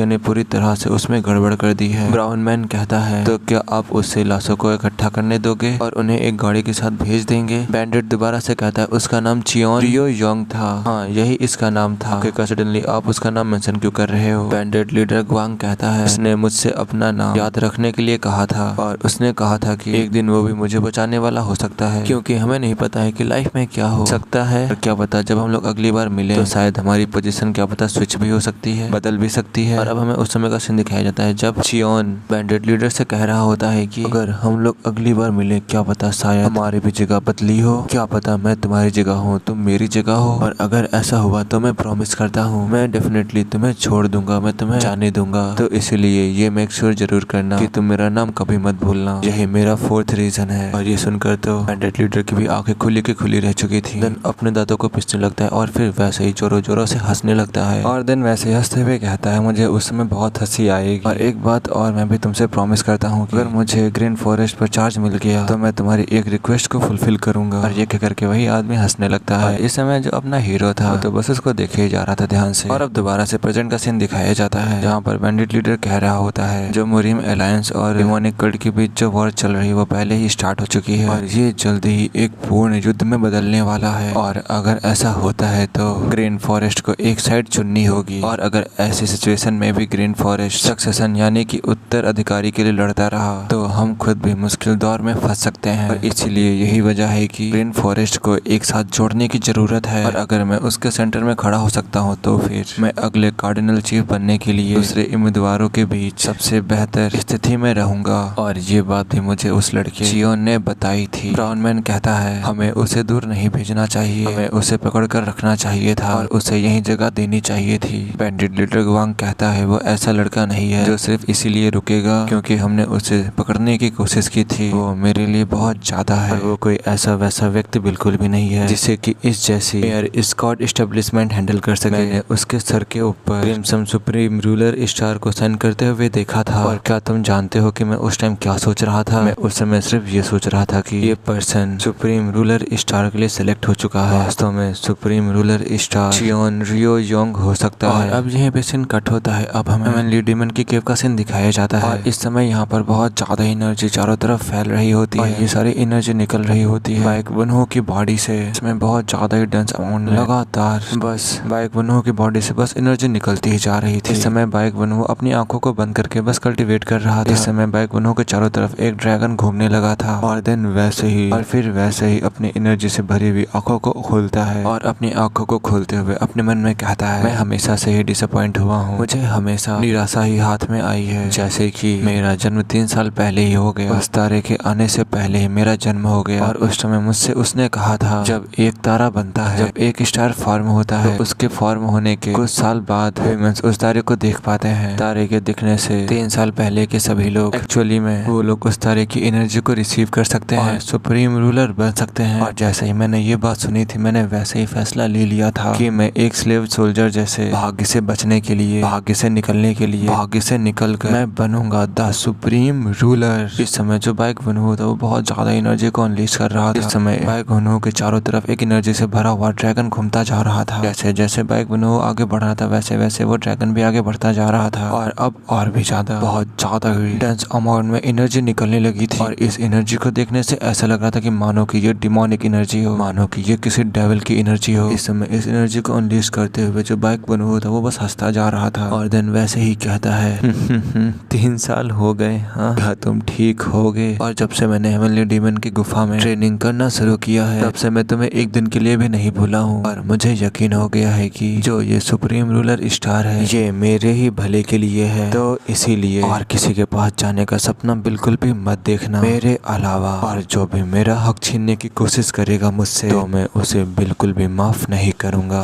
ने पूरी तरह से उसमें गड़बड़ कर दी है। ब्राउन मैन कहता है तो क्या आप उससे लाशों को इकट्ठा करने दोगे और उन्हें एक गाड़ी के साथ भेज देंगे। बैंडिट दोबारा से कहता है उसका नाम चियोन रियो योंग था। हाँ यही इसका नाम था। आखिरकार सडनली आप उसका नाम मेंशन क्यों कर रहे हो। बैंडिट लीडर ग्वांग कहता है उसने मुझसे अपना नाम याद रखने के लिए कहा था और उसने कहा था कि एक दिन वो भी मुझे बचाने वाला हो सकता है, क्योंकि हमें नहीं पता है कि लाइफ में क्या हो सकता है। और क्या पता जब हम लोग अगली बार मिले तो शायद हमारी पोजीशन क्या पता स्विच भी हो सकती है, बदल भी सकती है। और अब हमें उस समय का सीन दिखाया जाता है जब चियोन बैंडिट लीडर से कह रहा होता है कि अगर हम लोग अगली बार मिले क्या पता शायद हमारी भी जगह बदली हो, क्या पता मैं तुम्हारी जगह हूँ तुम मेरी जगह हो, और अगर ऐसा हुआ तो मैं प्रॉमिस करता हूँ मैं डेफिनेटली तुम्हें छोड़ दूंगा, मैं तुम्हें जाने दूंगा। तो इसलिए ये मेक श्योर जरूर करना कि तुम मेरा नाम कभी मत भूलना। यही मेरा 4th रीजन है। और ये सुनकर तो बैंडिट लीडर की भी आंखें खुली की खुली रह चुकी थी। देन अपने दांतों को पिसने लगता है और फिर वैसे ही जोरों जोरों से हंसने लगता है। और देन वैसे ही हंसते हुए कहता है मुझे उस समय बहुत हंसी आएगी और एक बात और मैं भी तुमसे प्रॉमिस करता हूँ अगर मुझे ग्रीन फॉरेस्ट पर चार्ज मिल गया तो मैं तुम्हारी एक रिक्वेस्ट को फुलफिल करूंगा। और ये कहकर के वही आदमी हंसने लगता है। इस समय जो अपना हीरो था तो बस उसको देखे ही जा रहा था ध्यान से। और अब दोबारा से प्रेजेंट का सीन दिखाया जाता है जहाँ पर बैंडिट लीडर कह रहा होता है जो मुरीम अलायंस और डेमोनिक कल्ट के बीच जो वॉर चल रही है वो पहले ही स्टार्ट हो चुकी है और ये जल्दी ही एक पूर्ण युद्ध में बदलने वाला है। और अगर ऐसा होता है तो ग्रीन फॉरेस्ट को एक साइड चुननी होगी और अगर ऐसी सिचुएशन में भी ग्रीन फॉरेस्ट सक्सेशन यानी कि उत्तराधिकारी के लिए लड़ता रहा तो हम खुद भी मुश्किल दौर में फंस सकते हैं। और इसीलिए यही वजह है कि ग्रीन फॉरेस्ट को एक साथ जोड़ने की जरूरत है। और अगर मैं उसके सेंटर में खड़ा हो सकता हूँ तो फिर मैं अगले कार्डिनल चीफ बनने के लिए दूसरे उम्मीदवारों के बीच सबसे बेहतर स्थिति में रहूंगा। और ये बात भी मुझे उस लड़के चियोन ने बताई थी। ब्राउन मैन कहता है हमें उसे दूर नहीं भेजना चाहिए, हमें उसे पकड़ कर रखना चाहिए था और उसे यही जगह देनी चाहिए थी। बैंडिट लीडर ग्वांग कहता है वो ऐसा लड़का नहीं है जो सिर्फ इसीलिए रुकेगा क्योंकि हमने उसे पकड़ना करने की कोशिश की थी वो मेरे लिए बहुत ज्यादा है। वो कोई ऐसा वैसा व्यक्ति बिल्कुल भी नहीं है जिसे कि इस जैसी एयर स्कॉट एस्टेब्लिशमेंट हैंडल कर सके। मैंने उसके सर के ऊपर क्रिम्सन सुप्रीम रूलर स्टार को साइन करते हुए देखा था। और क्या तुम जानते हो कि मैं उस टाइम क्या सोच रहा था? मैं उस समय सिर्फ ये सोच रहा था कि ये पर्सन सुप्रीम रूलर स्टार के लिए सिलेक्ट हो चुका है। वास्तव में सुप्रीम रूलर स्टार चियोन रियो योंग हो सकता है। अब यहीं पे सीन कट होता है। अब हमें हेवनली डीमन की केव का सीन दिखाया जाता है और इस समय यहाँ पर बहुत ज्यादा एनर्जी चारों तरफ फैल रही होती है। ये सारी एनर्जी निकल रही होती है बाइक वनहो की बॉडी से। इसमें बहुत ज्यादा ही डेंस अमाउंट लगातार बस बाइक वनहो की बॉडी से बस एनर्जी निकलती ही जा रही थी। इस समय बाइक वनहो अपनी आंखों को बंद करके बस कल्टीवेट कर रहा था। इस समय बाइक वनहो के चारों तरफ एक ड्रैगन घूमने लगा था और देन वैसे ही अपनी एनर्जी से भरी हुई आंखों को खोलता है और अपनी आंखों को खोलते हुए अपने मन में कहता है, मैं हमेशा से ही डिसअपॉइंट हुआ हूँ। मुझे हमेशा निराशा ही हाथ में आई है। जैसे कि मेरा जन्म 3 साल पहले ही हो गया। उस तारे के आने से पहले ही मेरा जन्म हो गया और उस समय मुझसे उसने कहा था जब एक तारा बनता है, जब एक स्टार फॉर्म होता है तो उसके फॉर्म होने के कुछ साल बाद ह्यूमंस उस तारे को देख पाते हैं। तारे के दिखने से 3 साल पहले के सभी लोग एक्चुअली में वो लोग उस तारे की एनर्जी को रिसीव कर सकते हैं, सुप्रीम रूलर बन सकते हैं। और जैसे ही मैंने ये बात सुनी थी मैंने वैसे ही फैसला ले लिया था कि मैं एक स्लेव सोल्जर जैसे भाग्य से बचने के लिए, भाग्य से निकलने के लिए, भाग्य से निकलकर मैं बनूंगा द सुप्रीम रूलर। इस समय जो बाइक वनहो था वो बहुत ज्यादा एनर्जी को अनलीश कर रहा था। इस समय बाइक वनहो के चारों तरफ एक एनर्जी से भरा हुआ ड्रैगन घूमता जा रहा था। जैसे जैसे बाइक वनहो आगे बढ़ रहा था वैसे वैसे वो ड्रैगन भी आगे बढ़ता जा रहा था और अब और भी ज्यादा बहुत ज्यादा डेंस अमाउंट में एनर्जी निकलने लगी थी। और इस एनर्जी को देखने से ऐसा लग रहा था कि मानो कि ये डिमोनिक एनर्जी हो, मानो कि ये किसी डेविल की एनर्जी हो। इस समय इस एनर्जी को अनलीश करते हुए जो बाइक वनहो था वो बस हंसता जा रहा था और देन वैसे ही कहता है 3 साल हो गए, हाँ क्या तुम ठीक हो गए? और जब से मैंने हेवनली डीमन की गुफा में ट्रेनिंग करना शुरू किया है तब से मैं तुम्हें एक दिन के लिए भी नहीं भूला हूँ। और मुझे यकीन हो गया है कि जो ये सुप्रीम रूलर स्टार है ये मेरे ही भले के लिए है, तो इसीलिए और किसी के पास जाने का सपना बिल्कुल भी मत देखना मेरे अलावा। और जो भी मेरा हक छीनने की कोशिश करेगा मुझसे तो मैं उसे बिल्कुल भी माफ नहीं करूंगा।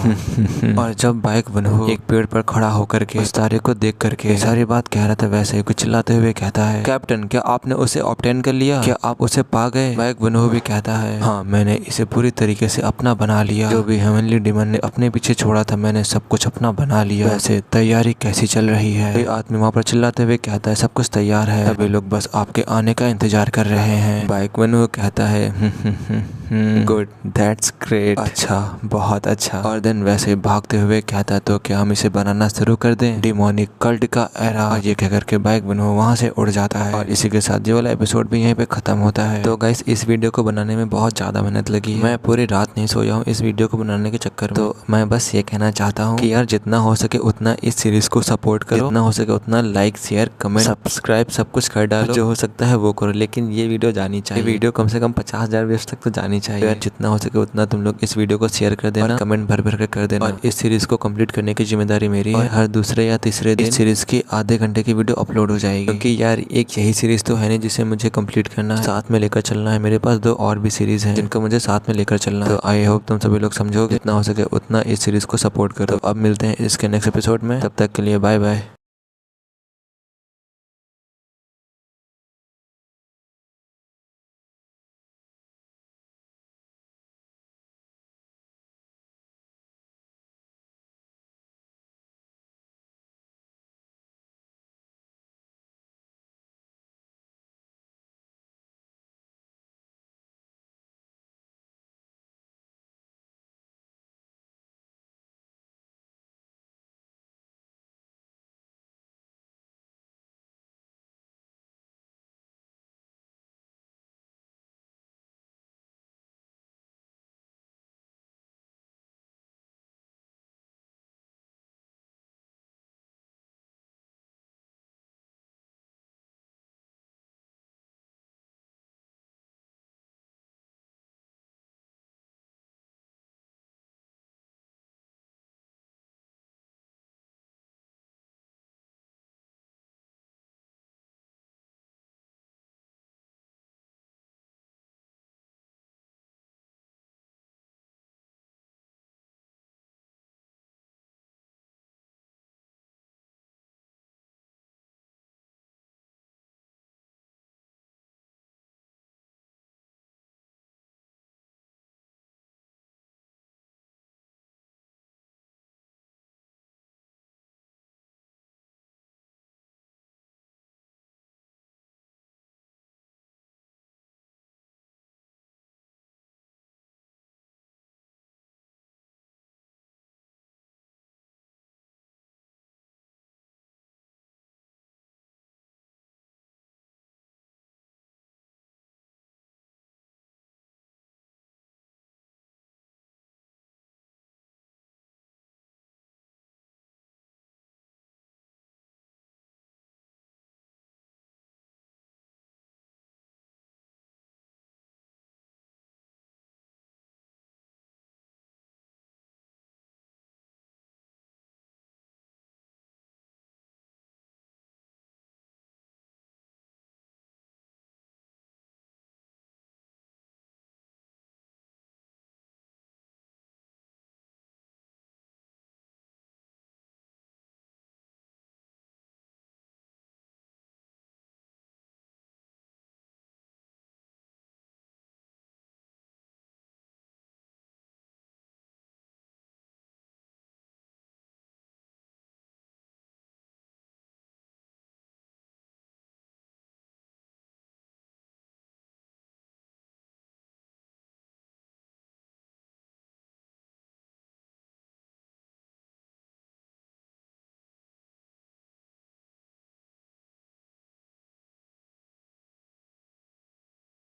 और जब बाइक वनहो एक पेड़ पर खड़ा होकर के उस तारे को देख करके सारी बात कह रहा था वैसे ही कुछ चिल्लाते हुए कहता है, कैप्टन क्या आपने उसे ऑब्टेन कर लिया? क्या आप उसे पा गए? बाइक वनहो भी कहता है, हाँ मैंने इसे पूरी तरीके से अपना बना लिया। जो भी हेवनली डीमन ने अपने पीछे छोड़ा था मैंने सब कुछ अपना बना लिया। वैसे तैयारी कैसी चल रही है? कोई आदमी वहाँ पर चिल्लाते हुए कहता है, सब कुछ तैयार है, सभी लोग बस आपके आने का इंतजार कर रहे हैं। बाइक वनहो कहता है गुड, दैट्स ग्रेट, अच्छा बहुत अच्छा। और देन वैसे भागते हुए कहता है, तो क्या हम इसे बनाना शुरू कर दें, डिमोनिक कल्ट का एरा। ये कह करके बाइक वनहो वहाँ से उड़ जाता है और इसी के साथ ये वाला एपिसोड भी यहीं पे खत्म होता है। तो गाइस इस वीडियो को बनाने में बहुत ज्यादा मेहनत लगी, मैं पूरी रात नहीं सोया हूँ इस वीडियो को बनाने के चक्कर में। तो मैं बस ये कहना चाहता हूँ कि यार जितना हो सके उतना इस सीरीज को सपोर्ट करो, जितना हो सके उतना लाइक शेयर कमेंट सब्सक्राइब सब कुछ कर डालो, जो हो सकता है वो करो, लेकिन ये वीडियो जानी चाहिए। वीडियो कम से कम 50,000 व्यूज तक तो जानी चाहिए। यार जितना हो सके उतना तुम लोग इस वीडियो को शेयर कर देना, कमेंट भर भर कर देना। और इस सीरीज को कंप्लीट करने की जिम्मेदारी मेरी है। हर दूसरे या तीसरे दिन इस सीरीज की आधे घंटे की वीडियो अपलोड हो जाएगी, क्योंकि यार एक यही सीरीज तो है नहीं जिसे मुझे कंप्लीट करना है, साथ में लेकर चलना है। मेरे पास 2 और भी सीरीज हैं जिनको मुझे साथ में लेकर चलना है। तो आई होप तुम सभी लोग समझोगे, जितना हो सके उतना इस सीरीज को सपोर्ट करो। तो अब मिलते हैं इसके नेक्स्ट एपिसोड में, तब तक के लिए बाय बाय।